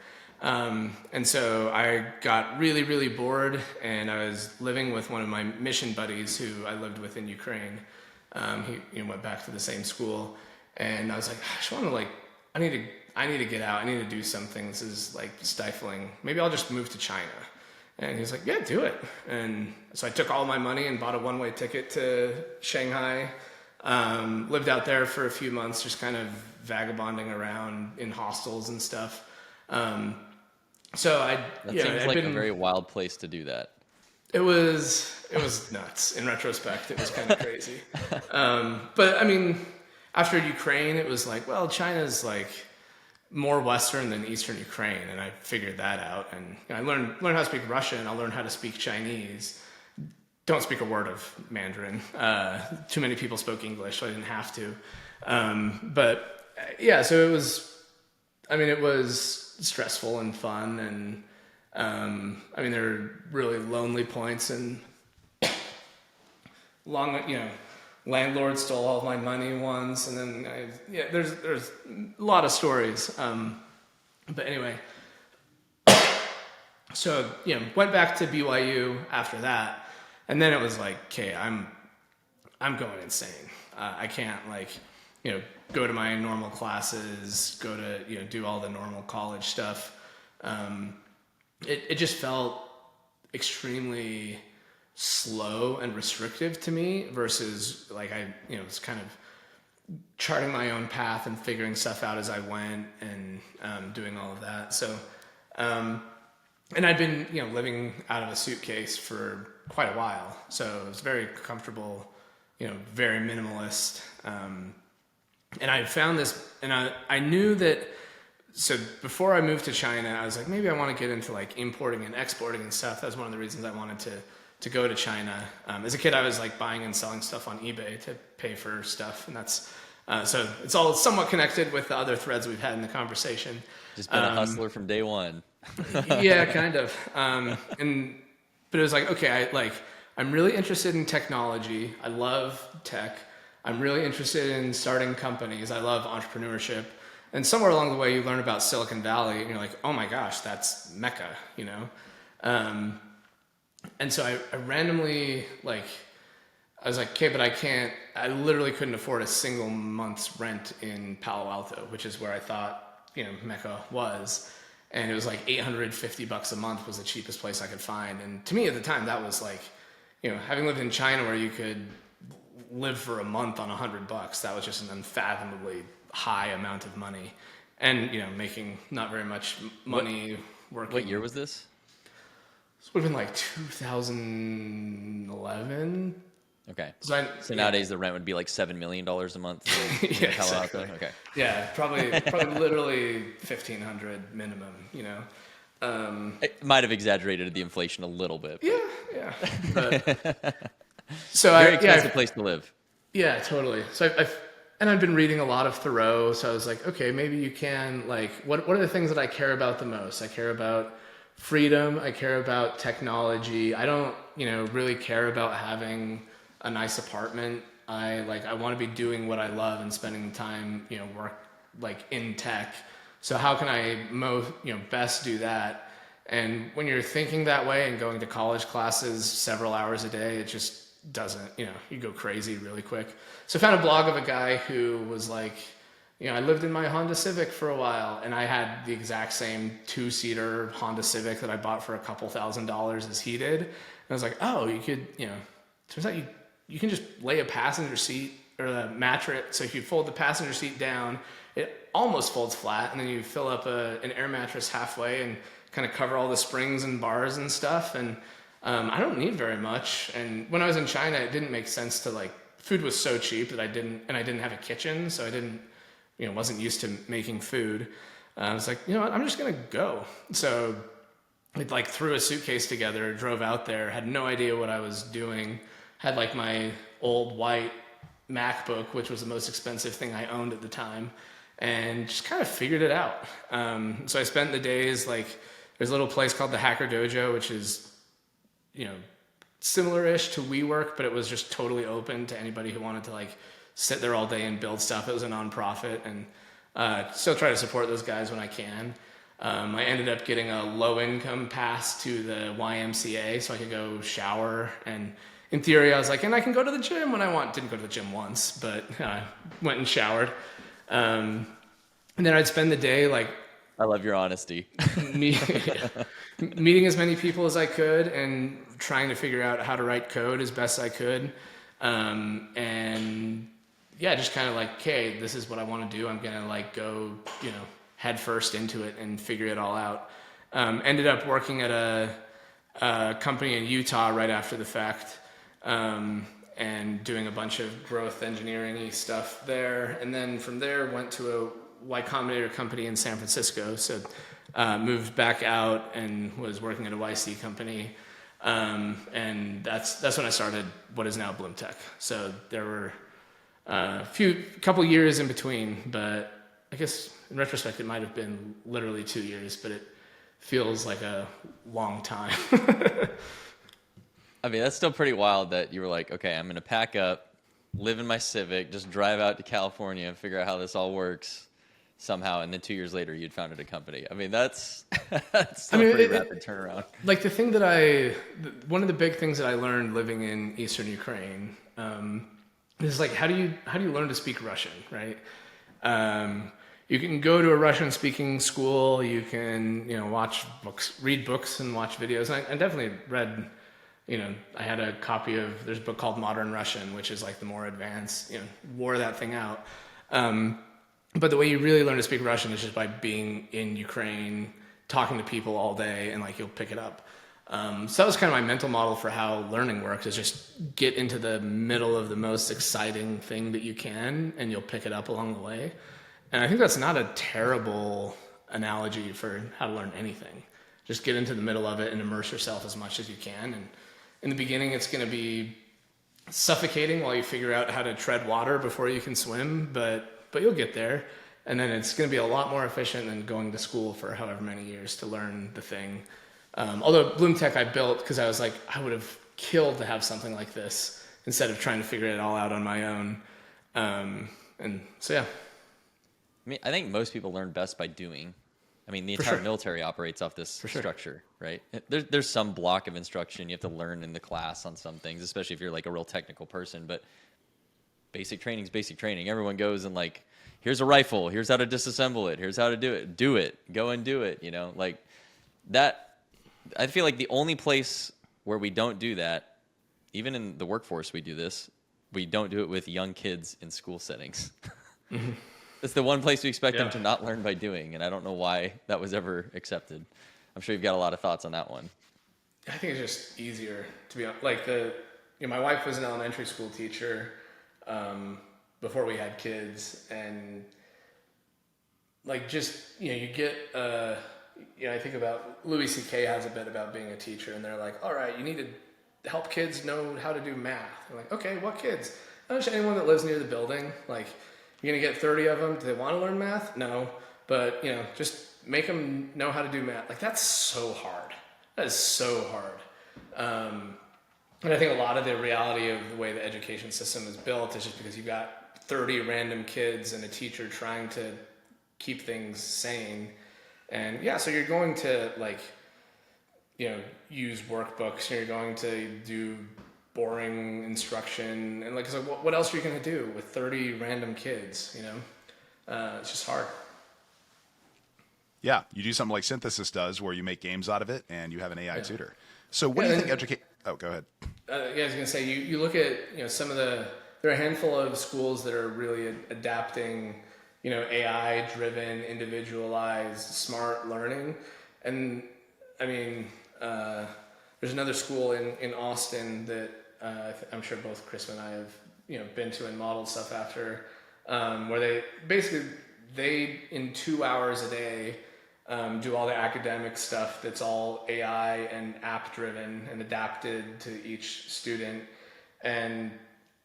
And so I got really, really bored, and I was living with one of my mission buddies who I lived with in Ukraine. He went back to the same school. And I was like, I just want to I need to get out. I need to do something. This is stifling. Maybe I'll just move to China. And he was like, yeah, do it. And so I took all my money and bought a one-way ticket to Shanghai. Lived out there for a few months, just kind of vagabonding around in hostels and stuff. That seems like a very wild place to do that. It was nuts. In retrospect, it was kind of crazy. But after Ukraine, it was China's more Western than Eastern Ukraine, and I figured that out. And I learned how to speak Russian. I'll learn how to speak Chinese. Don't speak a word of Mandarin. Too many people spoke English, so I didn't have to. So it was stressful and fun, and there were really lonely points and landlord stole all of my money once, and then there's a lot of stories. But anyway, so went back to BYU after that, and then it was okay, I'm going insane. I can't like, go to my normal classes, go to, do all the normal college stuff. It just felt extremely slow and restrictive to me versus like I was kind of charting my own path and figuring stuff out as I went and doing all of that. So and I'd been living out of a suitcase for quite a while, so it was very comfortable, very minimalist, and I found this, and I knew that. So before I moved to China, I was like, maybe I want to get into like importing and exporting and stuff. That was one of the reasons I wanted to go to China. As a kid, I was like buying and selling stuff on eBay to pay for stuff. And that's, so it's all somewhat connected with the other threads we've had in the conversation. Just been a hustler from day one. Yeah, kind of. But it was like, okay, I'm really interested in technology. I love tech. I'm really interested in starting companies. I love entrepreneurship. And somewhere along the way, you learn about Silicon Valley, and you're like, oh my gosh, that's Mecca, And so I randomly, I was like, okay, but I literally couldn't afford a single month's rent in Palo Alto, which is where I thought, Mecca was. And it was like $850 a month was the cheapest place I could find. And to me at the time, that was like, having lived in China where you could live for a month on $100, that was just an unfathomably high amount of money, and making not very much money working. What year was this? This would have been like 2011. Okay. So nowadays the rent would be like $7 million a month. Yeah, Palo Alto. exactly. Okay. Yeah, probably literally 1,500 minimum. It might have exaggerated the inflation a little bit. Yeah. But, so very expensive place to live. Yeah, totally. So and I've been reading a lot of Thoreau, so I was like, okay, maybe you can, what are the things that I care about the most? I care about freedom. I care about technology. I don't, really care about having a nice apartment. I want to be doing what I love and spending time, work, in tech. So how can I best do that? And when you're thinking that way and going to college classes several hours a day, it just doesn't, you go crazy really quick. So I found a blog of a guy who was like, I lived in my Honda Civic for a while, and I had the exact same 2-seater Honda Civic that I bought for a couple $1,000s as he did. And I was like, oh, you could, turns out you can just lay a passenger seat or a mattress. So if you fold the passenger seat down, it almost folds flat, and then you fill up an air mattress halfway and kind of cover all the springs and bars and stuff. And I don't need very much. And when I was in China, it didn't make sense to food was so cheap that I didn't have a kitchen. So I didn't, wasn't used to making food. I was like, what, I'm just going to go. So I threw a suitcase together, drove out there, had no idea what I was doing. Had my old white MacBook, which was the most expensive thing I owned at the time, and just kind of figured it out. So I spent the days, there's a little place called the Hacker Dojo, which is, similar-ish to WeWork, but it was just totally open to anybody who wanted to sit there all day and build stuff. It was a nonprofit, and still try to support those guys when I can. I ended up getting a low-income pass to the YMCA so I could go shower, and in theory I was like, and I can go to the gym when I want. Didn't go to the gym once, but went and showered. And then I'd spend the day I love your honesty. Meeting as many people as I could and trying to figure out how to write code as best I could. And yeah, just kind of okay, this is what I want to do. I'm going to go, head first into it and figure it all out. Ended up working at a company in Utah right after the fact, and doing a bunch of growth engineering-y stuff there. And then from there went to a Y Combinator company in San Francisco. So moved back out and was working at a YC company. And that's when I started what is now BloomTech. So there were a couple years in between, but I guess in retrospect it might have been literally 2 years, but it feels like a long time. I mean, that's still pretty wild that you were like, okay, I'm going to pack up, live in my Civic, just drive out to California and figure out how this all works somehow. And then 2 years later, you'd founded a company. I mean, that's still a pretty rapid turnaround. The thing that one of the big things that I learned living in Eastern Ukraine, is like, how do you learn to speak Russian, right? You can go to a Russian speaking school. You can, watch books, read books and watch videos. And I definitely read, I had a copy of, there's a book called Modern Russian, which is like the more advanced, wore that thing out. But the way you really learn to speak Russian is just by being in Ukraine, talking to people all day, and like you'll pick it up. So that was kind of my mental model for how learning works, is just get into the middle of the most exciting thing that you can, and you'll pick it up along the way. And I think that's not a terrible analogy for how to learn anything. Just get into the middle of it and immerse yourself as much as you can. And in the beginning, it's going to be suffocating while you figure out how to tread water before you can swim, but you'll get there. And then it's going to be a lot more efficient than going to school for however many years to learn the thing. Although BloomTech I built because I was like, I would have killed to have something like this instead of trying to figure it all out on my own. And so, yeah. I mean, I think most people learn best by doing. I mean, the entire military operates off this structure, right? There's some block of instruction you have to learn in the class on some things, especially if you're like a real technical person. But basic training is basic training. Everyone goes and like, here's a rifle. Here's how to disassemble it. Here's how to do it. Do it. Go and do it. Like that. I feel like the only place where we don't do that, even in the workforce, we do this. We don't do it with young kids in school settings. Mm-hmm. It's the one place we expect them to not learn by doing, and I don't know why that was ever accepted. I'm sure you've got a lot of thoughts on that one. I think it's just easier to be like my wife was an elementary school teacher before we had kids, and like just you get I think about Louis C.K. has a bit about being a teacher, and they're like, all right, you need to help kids know how to do math. I'm like, okay, what kids? Just anyone that lives near the building, like. You're going to get 30 of them. Do they want to learn math? No. But, just make them know how to do math. Like, that's so hard. That is so hard. And I think a lot of the reality of the way the education system is built is just because you've got 30 random kids and a teacher trying to keep things sane. And, so you're going to, use workbooks. You're going to do boring instruction, and so what else are you going to do with 30 random kids? It's just hard. Yeah, you do something like Synthesis does, where you make games out of it, and you have an AI tutor. So what do you think Oh, go ahead. I was going to say, you look at some of there are a handful of schools that are really adapting AI-driven, individualized, smart learning, and I mean there's another school in Austin that I'm sure both Chris and I have been to and modeled stuff after, where they in 2 hours a day do all the academic stuff that's all AI and app driven and adapted to each student, and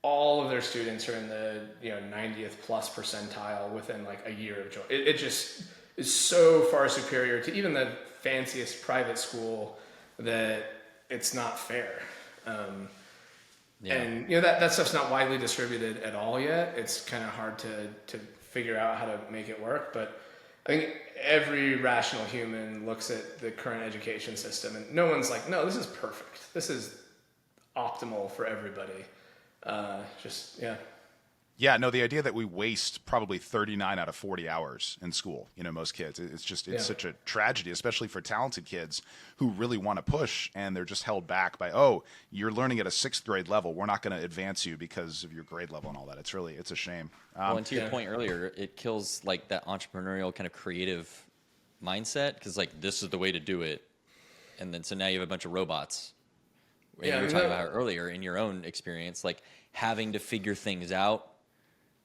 all of their students are in the 90th plus percentile within like a year of joy. It just is so far superior to even the fanciest private school that it's not fair. And that stuff's not widely distributed at all yet. It's kind of hard to figure out how to make it work. But I think every rational human looks at the current education system, and no one's like, no, this is perfect. This is optimal for everybody. Yeah, no, the idea that we waste probably 39 out of 40 hours in school, most kids, it's such a tragedy, especially for talented kids who really want to push, and they're just held back by, oh, you're learning at a 6th grade level. We're not going to advance you because of your grade level and all that. It's a shame. Well, and to your point earlier, it kills like that entrepreneurial kind of creative mindset, because like this is the way to do it. And then so now you have a bunch of robots. And you were talking about earlier in your own experience, like having to figure things out,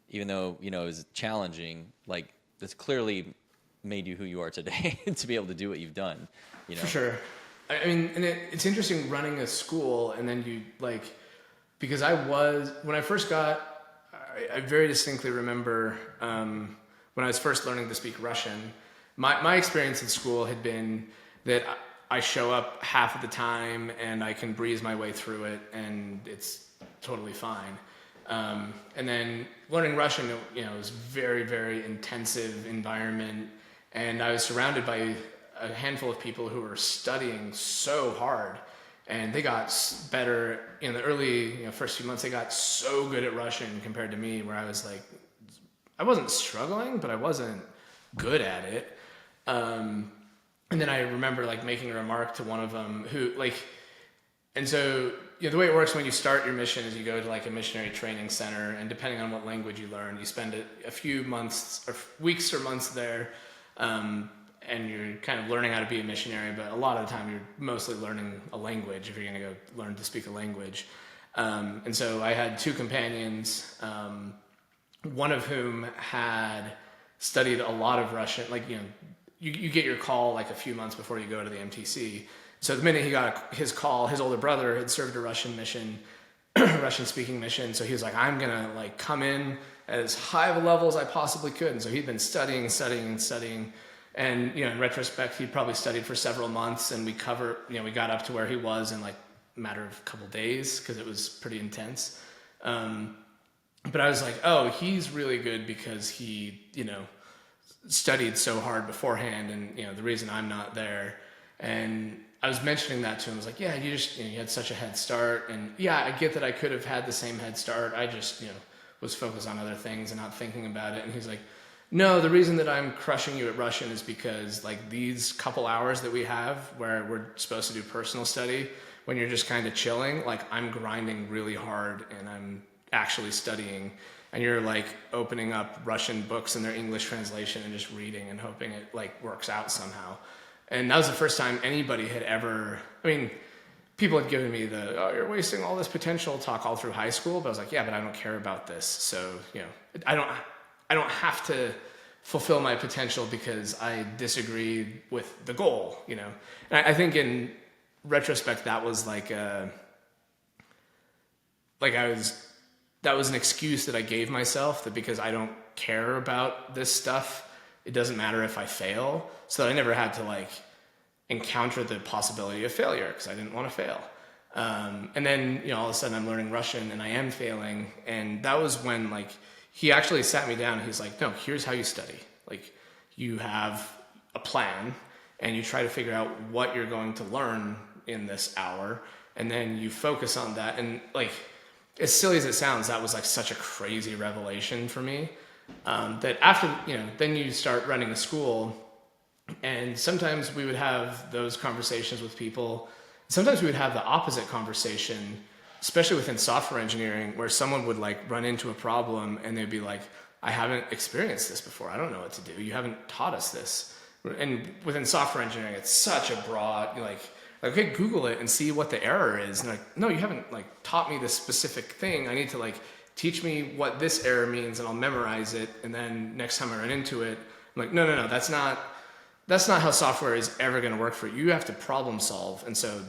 even though, it was challenging, like this clearly made you who you are today to be able to do what you've done, For sure. I mean, and it's interesting running a school, and then you because when I first got, I very distinctly remember when I was first learning to speak Russian, my experience in school had been that I show up half of the time and I can breeze my way through it and it's totally fine. And then learning Russian, it was very, very intensive environment, and I was surrounded by a handful of people who were studying so hard, and they got better in the early first few months. They got so good at Russian compared to me, where I was like, I wasn't struggling, but I wasn't good at it. And then I remember like making a remark to one of them who like, and so the way it works when you start your mission is you go to like a missionary training center, and depending on what language you learn, you spend a few months or weeks or months there, and you're kind of learning how to be a missionary. But a lot of the time, you're mostly learning a language if you're going to go learn to speak a language. And so I had two companions, one of whom had studied a lot of Russian, like you get your call like a few months before you go to the MTC. So the minute he got his call, his older brother had served a Russian mission, Russian speaking mission. So he was like, I'm going to like come in as high of a level as I possibly could. And so he'd been studying. And, in retrospect, he'd probably studied for several months, and we got up to where he was in like a matter of a couple days because it was pretty intense. But I was like, oh, he's really good because he, studied so hard beforehand, and the reason I'm not there. And I was mentioning that to him. I was like, yeah, you had such a head start, and yeah, I get that I could have had the same head start. I just was focused on other things and not thinking about it. And he's like, no, the reason that I'm crushing you at Russian is because like these couple hours that we have where we're supposed to do personal study, when you're just kind of chilling, like I'm grinding really hard and I'm actually studying, and you're like opening up Russian books in their English translation and just reading and hoping it like works out somehow. And that was the first time anybody had ever, people had given me oh, you're wasting all this potential talk all through high school, but I was like, yeah, but I don't care about this. So, I don't have to fulfill my potential because I disagree with the goal, And I think in retrospect, that was that was an excuse that I gave myself, that because I don't care about this stuff, it doesn't matter if I fail. So that I never had to encounter the possibility of failure because I didn't want to fail. And then, all of a sudden I'm learning Russian and I am failing. And that was when he actually sat me down and he's like, no, here's how you study. You have a plan and you try to figure out what you're going to learn in this hour. And then you focus on that. And as silly as it sounds, that was such a crazy revelation for me. That after, then you start running a school, and sometimes we would have those conversations with people. Sometimes we would have the opposite conversation, especially within software engineering, where someone would run into a problem and they'd be like, I haven't experienced this before. I don't know what to do. You haven't taught us this. And within software engineering, it's such a broad, okay, Google it and see what the error is. And no, you haven't taught me this specific thing. I need to teach me what this error means, and I'll memorize it. And then next time I run into it, I'm like, no, that's not how software is ever going to work for you. You have to problem solve. And so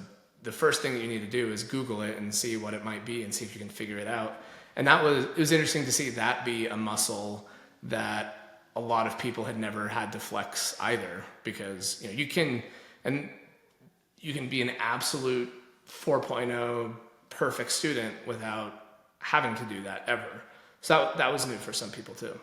the first thing that you need to do is Google it and see what it might be and see if you can figure it out. And it was interesting to see that be a muscle that a lot of people had never had to flex either, because you can be an absolute 4.0 perfect student without having to do that ever. So that was new for some people too.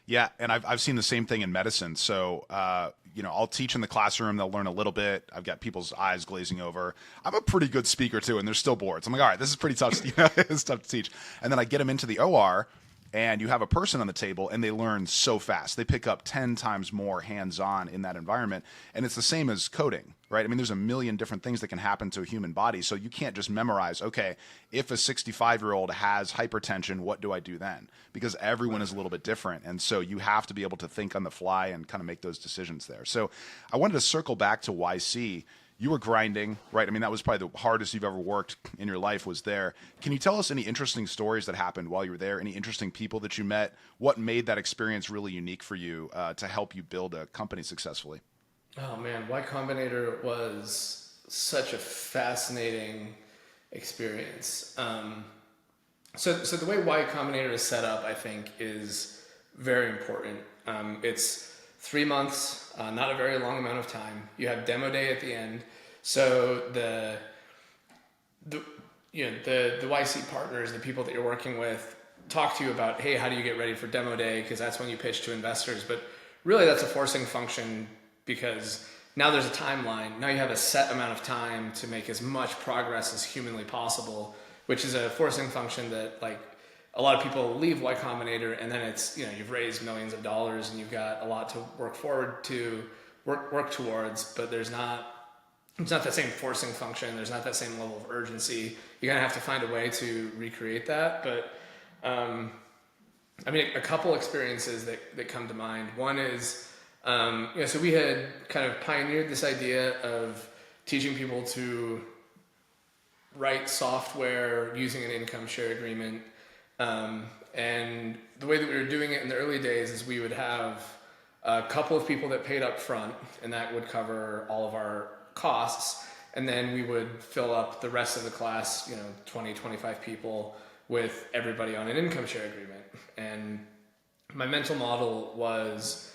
Yeah, and I've seen the same thing in medicine. So, I'll teach in the classroom. They'll learn a little bit. I've got people's eyes glazing over. I'm a pretty good speaker too, and they're still bored. So I'm like, all right, this is pretty tough. It's tough to teach. And then I get them into the OR, and you have a person on the table, and they learn so fast. They pick up 10 times more hands-on in that environment. And it's the same as coding, right? There's a million different things that can happen to a human body. So you can't just memorize, okay, if a 65-year-old has hypertension, what do I do then? Because everyone is a little bit different. And so you have to be able to think on the fly and kind of make those decisions there. So I wanted to circle back to YC. You were grinding, right? That was probably the hardest you've ever worked in your life was there. Can you tell us any interesting stories that happened while you were there? Any interesting people that you met? What made that experience really unique for you to help you build a company successfully? Oh man, Y Combinator was such a fascinating experience. So the way Y Combinator is set up, I think, is very important. It's 3 months, not a very long amount of time. You have demo day at the end. So the YC partners, the people that you're working with, talk to you about, hey, how do you get ready for demo day? Because that's when you pitch to investors. But really, that's a forcing function, because now there's a timeline. Now you have a set amount of time to make as much progress as humanly possible, which is a forcing function that like a lot of people leave Y Combinator, and then it's, you've raised millions of dollars and you've got a lot to work towards, but it's not that same forcing function. There's not that same level of urgency. You're gonna have to find a way to recreate that. But a couple experiences that come to mind. One is, so we had kind of pioneered this idea of teaching people to write software using an income share agreement. And the way that we were doing it in the early days is we would have a couple of people that paid up front, and that would cover all of our costs. And then we would fill up the rest of the class, 20, 25 people, with everybody on an income share agreement. And my mental model was,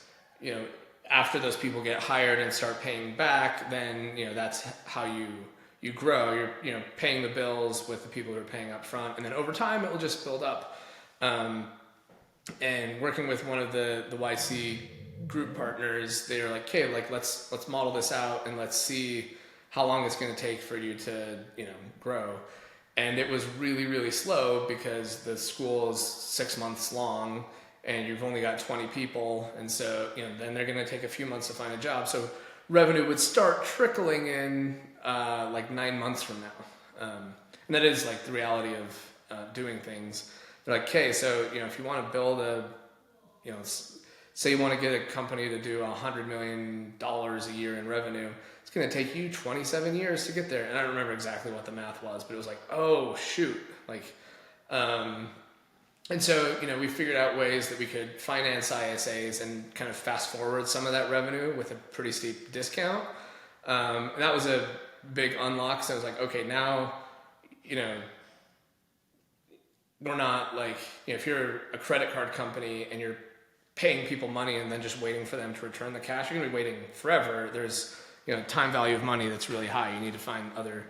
after those people get hired and start paying back, then, that's how you grow. You're paying the bills with the people who are paying up front, and then over time it will just build up. And working with one of the YC group partners, they were like, "Okay, let's model this out and let's see how long it's going to take for you to grow." And it was really, really slow because the school is 6 months long and you've only got 20 people, and so then they're going to take a few months to find a job. So revenue would start trickling in like 9 months from now, and that is like the reality of doing things. They're like, "Okay, so if you want to build say you want to get a company to do $100 million a year in revenue, it's going to take you 27 years to get there." And I don't remember exactly what the math was, but it was like, oh shoot, and so we figured out ways that we could finance ISAs and kind of fast forward some of that revenue with a pretty steep discount. And that was a big unlock. So I was like, okay, now we're not like, if you're a credit card company and you're paying people money and then just waiting for them to return the cash, you're going to be waiting forever. There's, time value of money that's really high. You need to find other,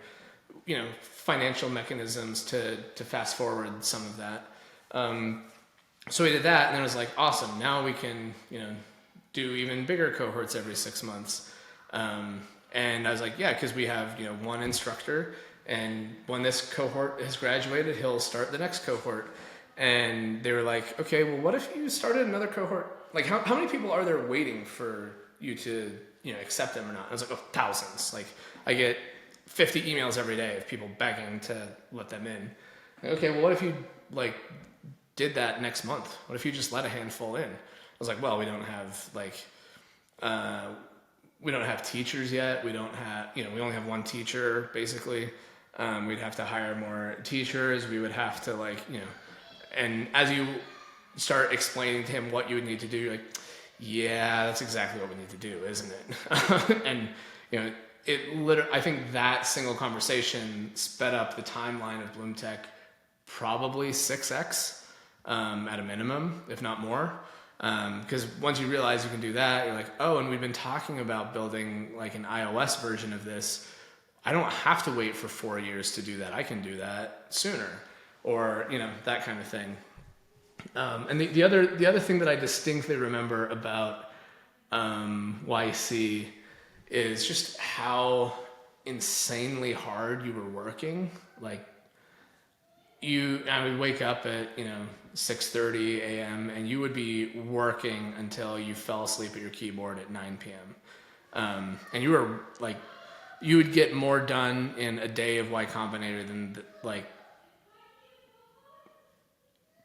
financial mechanisms to fast forward some of that. So we did that, and then it was like, awesome. Now we can, do even bigger cohorts every 6 months. And I was like, yeah, because we have, one instructor, and when this cohort has graduated, he'll start the next cohort. And they were like, okay, well, what if you started another cohort? Like, how many people are there waiting for you to, accept them or not? I was like, oh, thousands. Like, I get 50 emails every day of people begging to let them in. Okay, well, what if you, did that next month? What if you just let a handful in? I was like, well, we don't have teachers yet. We don't have, we only have one teacher, basically. We'd have to hire more teachers. We would have to and as you start explaining to him what you would need to do, you're like, yeah, that's exactly what we need to do, isn't it? And, I think that single conversation sped up the timeline of BloomTech probably 6x at a minimum, if not more. Because once you realize you can do that, you're like, oh, and we've been talking about building like an iOS version of this. I don't have to wait for 4 years to do that. I can do that sooner, or that kind of thing. And the other thing that I distinctly remember about YC is just how insanely hard you were working. Like I would wake up at 6:30 a.m. and you would be working until you fell asleep at your keyboard at 9 p.m. And you were like, you would get more done in a day of Y Combinator than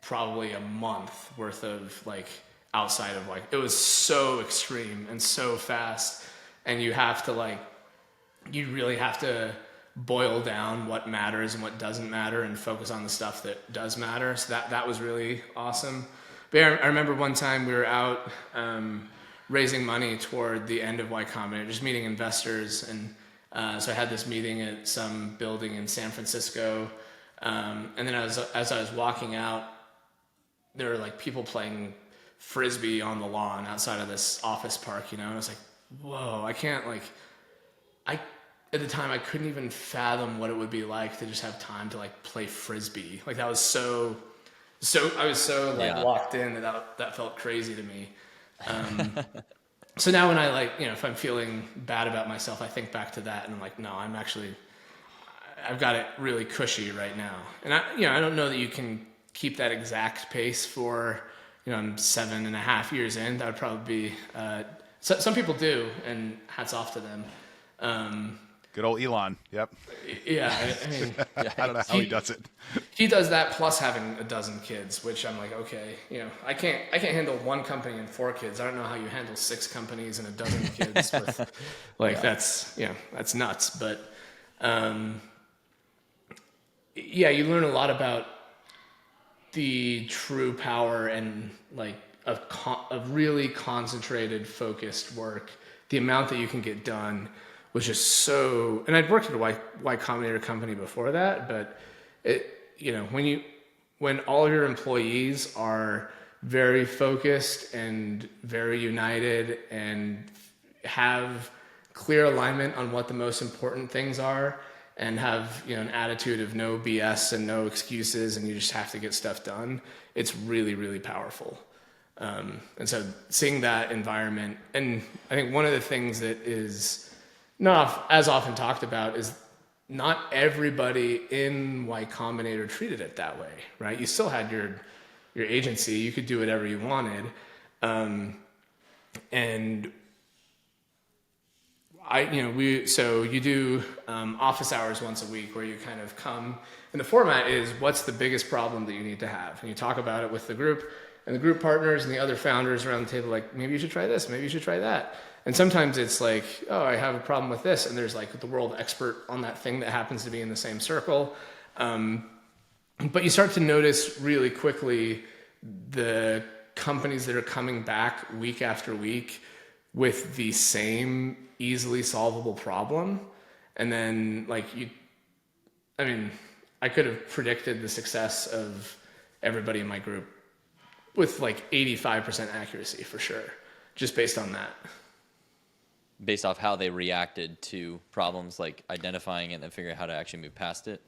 probably a month worth of outside of it was so extreme and so fast, and you have to you really have to boil down what matters and what doesn't matter and focus on the stuff that does matter. So that was really awesome. But yeah, I remember one time we were out raising money toward the end of Y Combinator, just meeting investors, and so I had this meeting at some building in San Francisco, and then as I was walking out, there were people playing frisbee on the lawn outside of this office park, and I was like, whoa, I can't at the time I couldn't even fathom what it would be like to just have time to play frisbee. That was so I was so locked in that felt crazy to me. So now when I like, if I'm feeling bad about myself, I think back to that and I'm like, no, I've got it really cushy right now. And I don't know that you can keep that exact pace for, I'm 7.5 years in. That would probably be, some people do, and hats off to them. Good old Elon. Yep. Yeah. I mean, I don't know how he does it. he does that plus having a dozen kids, which I'm like, okay, I can't handle one company and 4 kids. I don't know how you handle 6 companies and a dozen kids with that's nuts. But, you learn a lot about the true power and like of really concentrated, focused work. The amount that you can get done was just so. And I'd worked at a Y Combinator company before that, but when all your employees are very focused and very united and have clear alignment on what the most important things are, and have an attitude of no BS and no excuses, and you just have to get stuff done, it's really, really powerful. And so seeing that environment, and I think one of the things that is not as often talked about is not everybody in Y Combinator treated it that way, right? You still had your agency, you could do whatever you wanted, and you do office hours once a week where you kind of come, and the format is what's the biggest problem that you need to have, and you talk about it with the group and the group partners and the other founders around the table, like maybe you should try this, maybe you should try that. And sometimes it's like, oh, I have a problem with this, and there's like the world expert on that thing that happens to be in the same circle. But you start to notice really quickly the companies that are coming back week after week with the same easily solvable problem. And then I could have predicted the success of everybody in my group with like 85% accuracy for sure, just based on that. Based off how they reacted to problems, like identifying it and then figuring out how to actually move past it.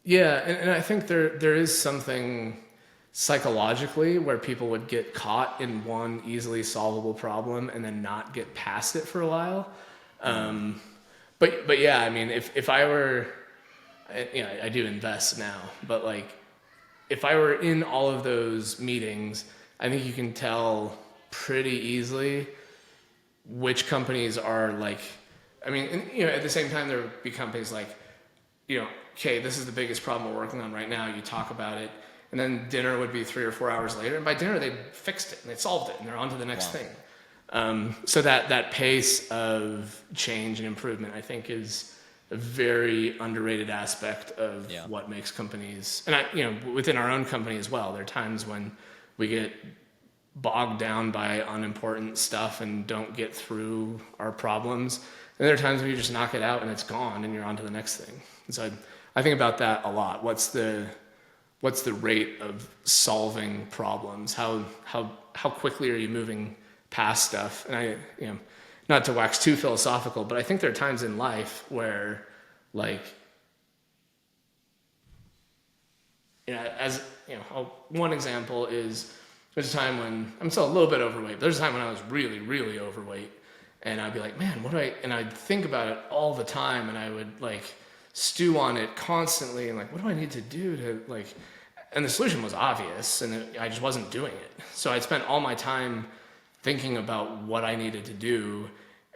Yeah, and I think there is something psychologically where people would get caught in one easily solvable problem and then not get past it for a while. But yeah, I mean, if I were, I do invest now, but like, if I were in all of those meetings, I think you can tell pretty easily which companies are like, at the same time, there would be companies like, okay, this is the biggest problem we're working on right now. You talk about it, and then dinner would be 3 or 4 hours later, and by dinner they fixed it and they solved it and they're on to the next thing. So that pace of change and improvement, I think, is a very underrated aspect of what makes companies, and within our own company as well. There are times when we get bogged down by unimportant stuff and don't get through our problems. And there are times when you just knock it out and it's gone and you're on to the next thing. And so I think about that a lot. What's the rate of solving problems? How quickly are you moving past stuff? And not to wax too philosophical, but I think there are times in life where, like, one example is there's a time when I'm still a little bit overweight. There's a time when I was really, really overweight, and I'd be like, man, and I'd think about it all the time, and I would like stew on it constantly, and like, what do I need to do to like, and the solution was obvious, and I just wasn't doing it. So I'd spent all my time thinking about what I needed to do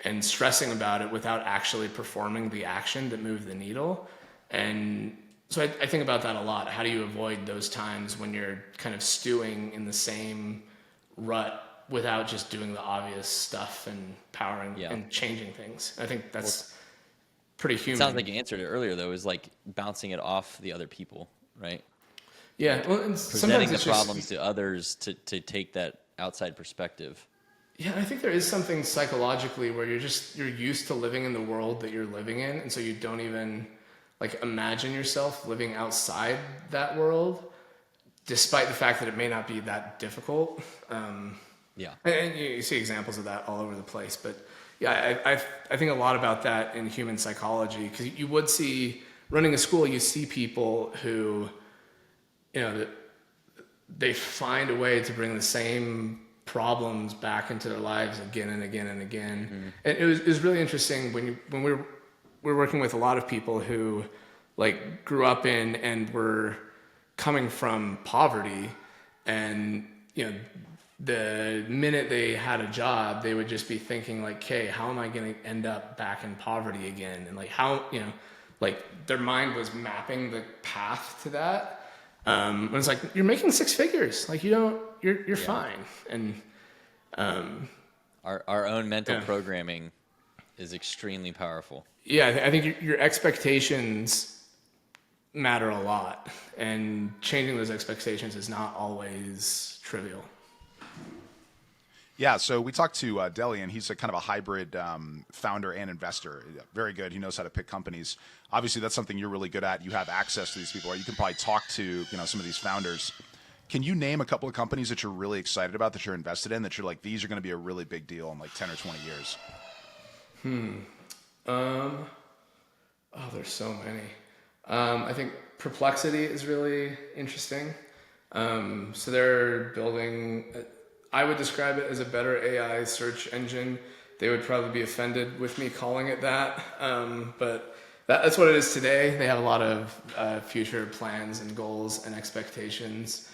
and stressing about it without actually performing the action that moved the needle. And so I think about that a lot. How do you avoid those times when you're kind of stewing in the same rut without just doing the obvious stuff and powering and changing things? I think that's pretty human. It sounds like you answered it earlier, though, is like bouncing it off the other people, right? Yeah. Well, and presenting the problems to others to take that outside perspective. Yeah, I think there is something psychologically where you're used to living in the world that you're living in, and so you don't even like imagine yourself living outside that world, despite the fact that it may not be that difficult. And you see examples of that all over the place. But yeah, I think a lot about that in human psychology, because you would see, running a school, you see people who, they find a way to bring the same problems back into their lives again and again and again. And it was really interesting when we were working with a lot of people who like grew up in and were coming from poverty, and the minute they had a job, they would just be thinking like, okay, how am I going to end up back in poverty again? And like how, like their mind was mapping the path to that. And it's like, you're making 6 figures. Like you're fine. And our own mental programming is extremely powerful. Yeah, I think your expectations matter a lot, and changing those expectations is not always trivial. Yeah, so we talked to Deli, and he's a kind of a hybrid founder and investor. Very good. He knows how to pick companies. Obviously, that's something you're really good at. You have access to these people, or you can probably talk to some of these founders. Can you name a couple of companies that you're really excited about, that you're invested in, that you're like, these are going to be a really big deal in like 10 or 20 years? There's so many. I think Perplexity is really interesting. So they're building, I would describe it as a better AI search engine. They would probably be offended with me calling it that. But that's what it is today. They have a lot of future plans and goals and expectations.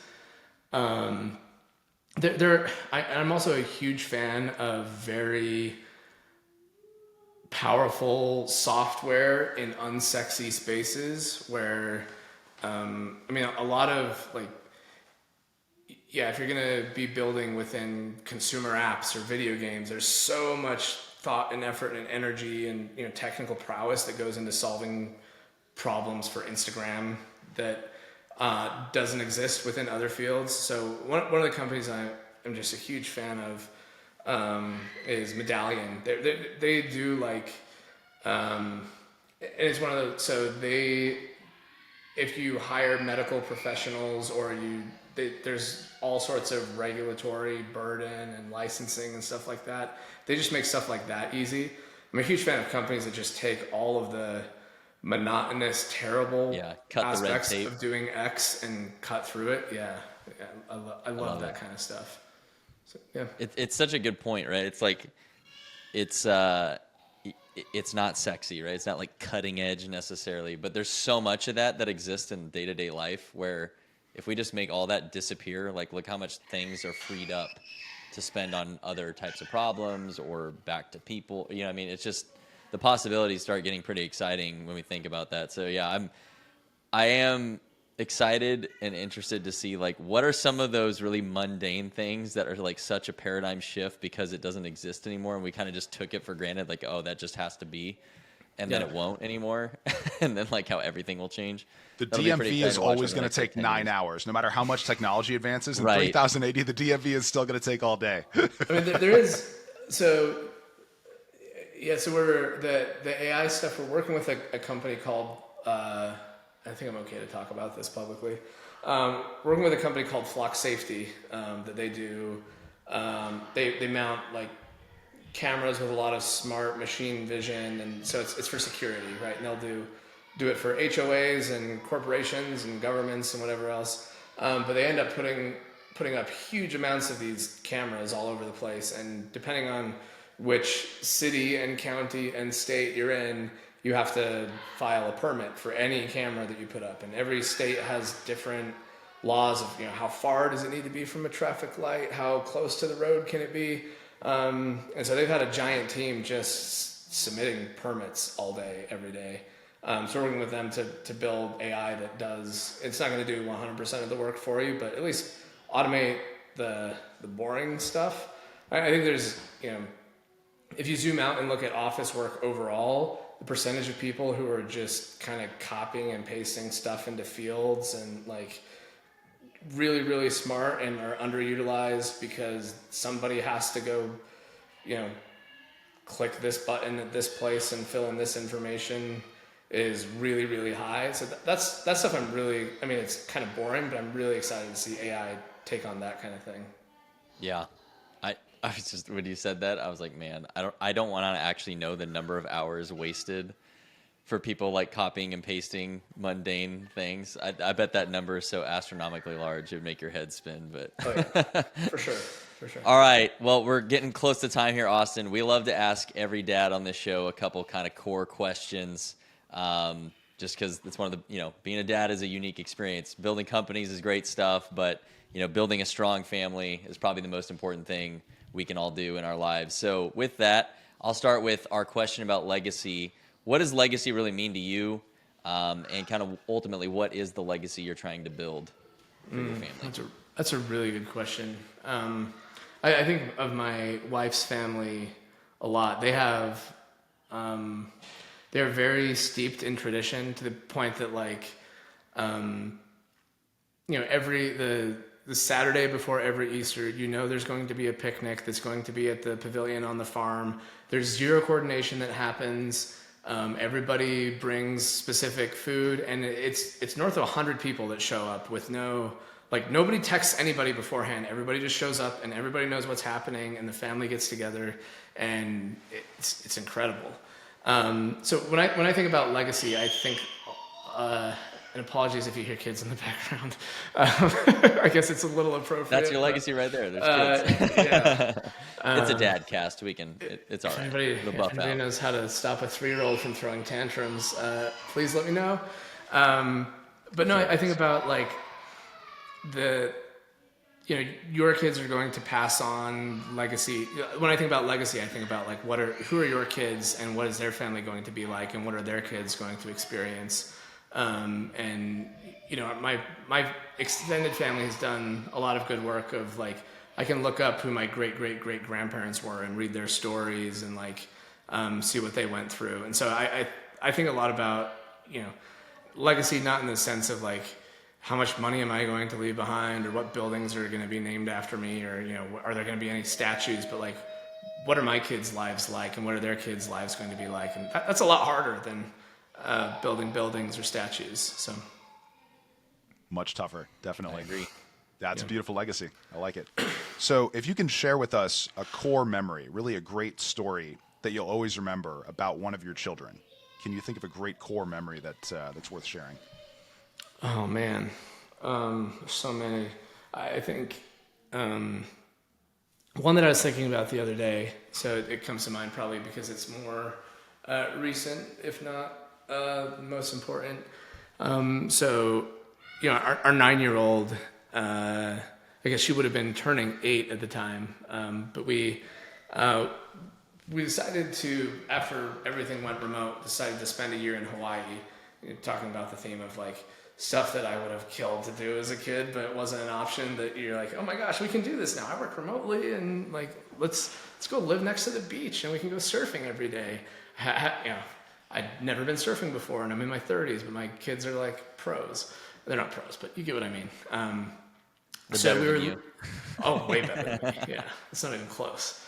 I'm also a huge fan of very powerful software in unsexy spaces where, a lot of like, if you're going to be building within consumer apps or video games, there's so much thought and effort and energy and technical prowess that goes into solving problems for Instagram that doesn't exist within other fields. So one of the companies I'm just a huge fan of is Medallion. They do like, and it's one of those, so if you hire medical professionals or there's all sorts of regulatory burden and licensing and stuff like that. They just make stuff like that easy. I'm a huge fan of companies that just take all of the monotonous, terrible aspects of doing X and cut through it. I love that kind of stuff. So, yeah. It's such a good point, right? It's like, it's not sexy, right? It's not like cutting edge necessarily, but there's so much of that exists in day-to-day life where if we just make all that disappear, like look how much things are freed up to spend on other types of problems or back to people. It's just the possibilities start getting pretty exciting when we think about that. So yeah, I am excited and interested to see like what are some of those really mundane things that are like such a paradigm shift because it doesn't exist anymore and we kind of just took it for granted, like, oh, that just has to be, and then it won't anymore. And then like how everything will change. The DMV is always going to take 9 hours, no matter how much technology advances. In 3080, the DMV is still going to take all day. There is, so we're, the AI stuff, we're working with a company called, I think I'm okay to talk about this publicly. Working with a company called Flock Safety that they do, they mount like cameras with a lot of smart machine vision, and so it's for security, right? And they'll do it for HOAs and corporations and governments and whatever else. But they end up putting up huge amounts of these cameras all over the place, and depending on which city and county and state you're in, you have to file a permit for any camera that you put up. And every state has different laws of, how far does it need to be from a traffic light? How close to the road can it be? And so they've had a giant team just submitting permits all day, every day. So we're working with them to build AI that does, it's not going to do 100% of the work for you, but at least automate the boring stuff. I think there's, if you zoom out and look at office work overall, the percentage of people who are just kind of copying and pasting stuff into fields and like really, really smart and are underutilized because somebody has to go, click this button at this place and fill in this information is really, really high. So that's stuff I'm really, it's kind of boring, but I'm really excited to see AI take on that kind of thing. Yeah. I was just, when you said that, I was like, man, I don't want to actually know the number of hours wasted for people like copying and pasting mundane things. I bet that number is so astronomically large it would make your head spin. But oh, yeah, for sure. for sure. All right. Well, we're getting close to time here, Austin. We love to ask every dad on this show a couple kind of core questions. Just because it's one of the, being a dad is a unique experience. Building companies is great stuff, but, building a strong family is probably the most important thing we can all do in our lives. So with that, I'll start with our question about legacy. What does legacy really mean to you? And kind of ultimately, what is the legacy you're trying to build for your family? That's a really good question. I think of my wife's family a lot. They have, they're very steeped in tradition to the point that the Saturday before every Easter, there's going to be a picnic that's going to be at the pavilion on the farm. There's zero coordination that happens. Everybody brings specific food, and it's north of 100 people that show up with nobody texts anybody beforehand. Everybody just shows up, and everybody knows what's happening, and the family gets together, and it's incredible. So when I think about legacy, I think, and apologies if you hear kids in the background. I guess it's a little appropriate. That's your legacy right there. There's kids. Yeah. It's a dad cast. It's all right. If anybody knows how to stop a 3-year-old from throwing tantrums, please let me know. But no, I think about your kids are going to pass on legacy. When I think about legacy, I think about who are your kids and what is their family going to be like and what are their kids going to experience. My extended family has done a lot of good work of I can look up who my great grandparents were and read their stories and see what they went through. And so I think a lot about, legacy, not in the sense of how much money am I going to leave behind or what buildings are going to be named after me or, are there going to be any statues, but what are my kids' lives like and what are their kids' lives going to be like? And that's a lot harder than building buildings or statues. So much tougher, definitely. I agree. That's a beautiful legacy. I like it. So if you can share with us a core memory, really a great story that you'll always remember about one of your children, can you think of a great core memory that's worth sharing? Oh man, there's so many. I think one that I was thinking about the other day, so it comes to mind probably because it's more recent, if not most important. So our 9-year-old, I guess she would have been turning 8 at the time, but we decided to, after everything went remote, decided to spend a year in Hawaii, talking about the theme of stuff that I would have killed to do as a kid, but it wasn't an option. That you're oh my gosh, we can do this now. I work remotely, and let's go live next to the beach, and we can go surfing every day. I'd never been surfing before, and I'm in my 30s, but my kids are pros. They're not pros, but you get what I mean. So we were, oh, way better than me. Yeah, it's not even close.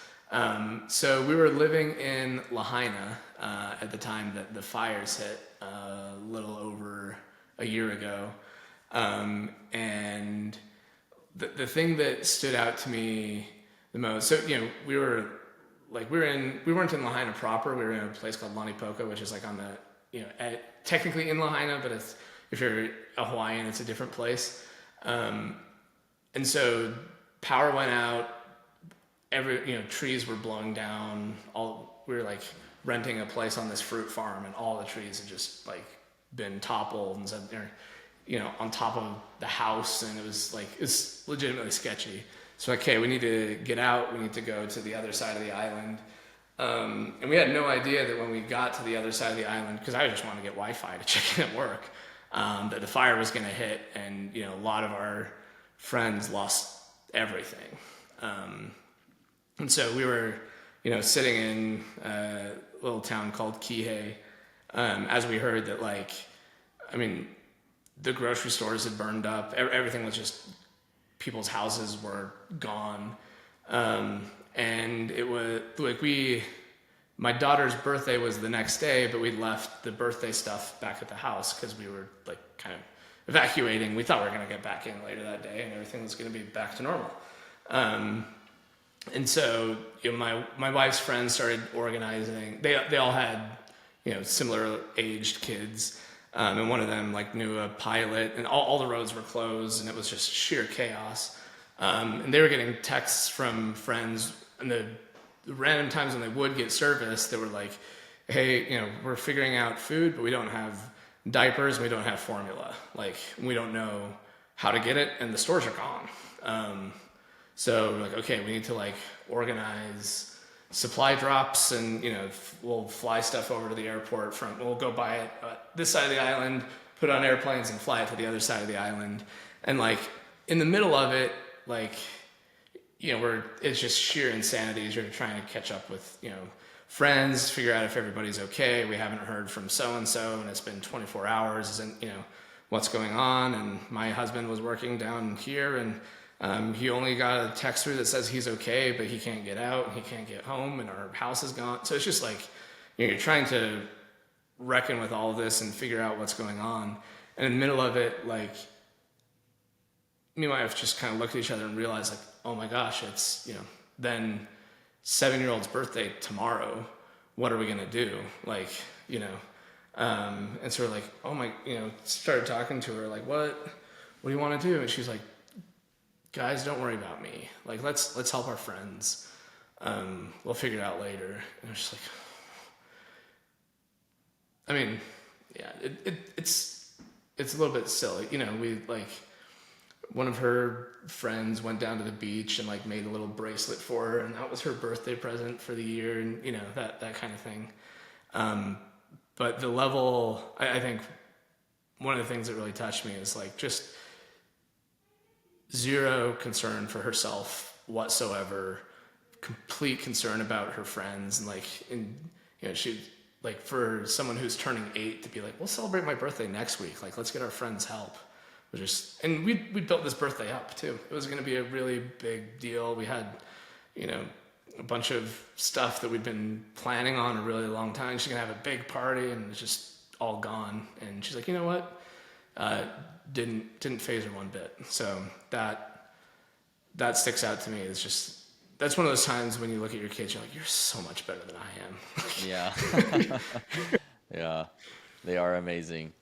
So we were living in Lahaina at the time that the fires hit, a little over a year ago. And the thing that stood out to me the most, so, we weren't in Lahaina proper. We were in a place called Lanipoka, which is on the, technically in Lahaina, but if you're a Hawaiian, it's a different place. And so power went out, trees were blowing down. We were renting a place on this fruit farm, and all the trees had just been toppled and on top of the house, and it was legitimately sketchy. So okay, we need to get out. We need to go to the other side of the island. And we had no idea that when we got to the other side of the island, because I just wanted to get Wi-Fi to check in at work, that the fire was going to hit, and a lot of our friends lost everything. And so we were, sitting in a little town called Kihei, as we heard that the grocery stores had burned up. Everything was just, people's houses were gone. And it was my daughter's birthday was the next day, but we left the birthday stuff back at the house because we were kind of evacuating. We thought we were going to get back in later that day and everything was going to be back to normal. And so, my wife's friends started organizing. They all had, similar aged kids. And one of them knew a pilot, and all the roads were closed, and it was just sheer chaos. And they were getting texts from friends, and the random times when they would get service, they were like, hey, we're figuring out food, but we don't have diapers, and we don't have formula. Like, we don't know how to get it, and the stores are gone. So we're like, okay, we need to like organize supply drops, and we'll fly stuff over to the airport we'll go buy it this side of the island, put it on airplanes, and fly it to the other side of the island. And like in the middle of it, like, it's just sheer insanity as you're trying to catch up with, friends, figure out if everybody's okay. We haven't heard from so-and-so, and it's been 24 hours, isn't, what's going on. And my husband was working down here, and he only got a text through that says he's okay, but he can't get out, and he can't get home, and our house is gone. So it's just like, you're trying to reckon with all of this and figure out what's going on. And in the middle of it, like, me and my wife just kind of looked at each other and realized, like, oh my gosh, it's, then 7-year-old's birthday tomorrow. What are we going to do? Like, and so we're like, oh my, started talking to her, like, what do you want to do? And she's like, guys, don't worry about me. Like, let's help our friends. We'll figure it out later. And I was just like, I mean, yeah, it's a little bit silly. We like, one of her friends went down to the beach and like made a little bracelet for her, and that was her birthday present for the year, and that kind of thing. But the level, I think one of the things that really touched me is like just zero concern for herself whatsoever, complete concern about her friends, and like, she, like, for someone who's turning 8 to be like, we'll celebrate my birthday next week, like, let's get our friends help. And we built this birthday up too. It was going to be a really big deal. We had, a bunch of stuff that we'd been planning on a really long time. She's going to have a big party, and it's just all gone. And she's like, you know what? Didn't faze her one bit. So that sticks out to me. It's just, that's one of those times when you look at your kids, you're like, you're so much better than I am. Yeah. Yeah. They are amazing.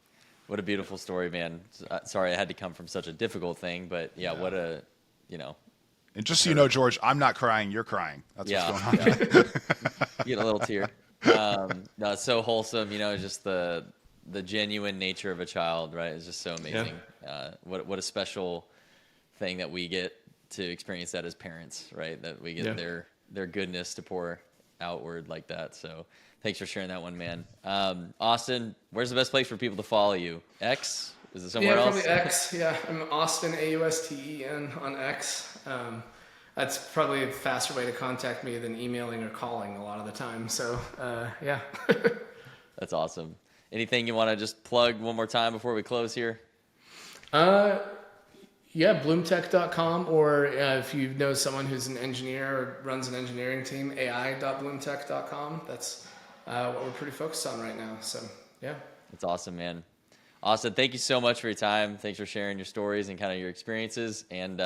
What a beautiful story, man. Sorry I had to come from such a difficult thing, but yeah. What a, And just so you know, George, I'm not crying, you're crying. That's what's going on. Yeah. Get a little tear. No, it's so wholesome, just the genuine nature of a child, right? It's just so amazing. Yeah. What a special thing that we get to experience that as parents, right? That we get their goodness to pour outward like that. So thanks for sharing that one, man. Austen, where's the best place for people to follow you? X? Is it somewhere else? Yeah, probably X. Yeah, I'm Austen, Austen on X. That's probably a faster way to contact me than emailing or calling a lot of the time. So, yeah. That's awesome. Anything you want to just plug one more time before we close here? Yeah, BloomTech.com, or if you know someone who's an engineer or runs an engineering team, ai.bloomtech.com. That's what we're pretty focused on right now. So, yeah. That's awesome, man. Austen, thank you so much for your time. Thanks for sharing your stories and kind of your experiences. And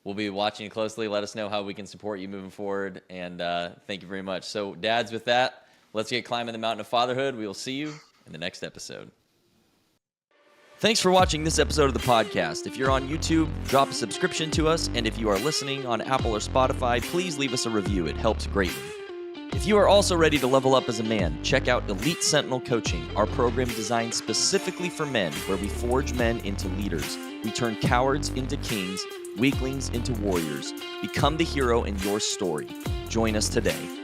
we'll be watching you closely. Let us know how we can support you moving forward. And thank you very much. So, dads, with that, let's get climbing the mountain of fatherhood. We will see you in the next episode. Thanks for watching this episode of the podcast. If you're on YouTube, drop a subscription to us. And if you are listening on Apple or Spotify, please leave us a review. It helps greatly. If you are also ready to level up as a man, check out Elite Sentinel Coaching, our program designed specifically for men, where we forge men into leaders. We turn cowards into kings, weaklings into warriors. Become the hero in your story. Join us today.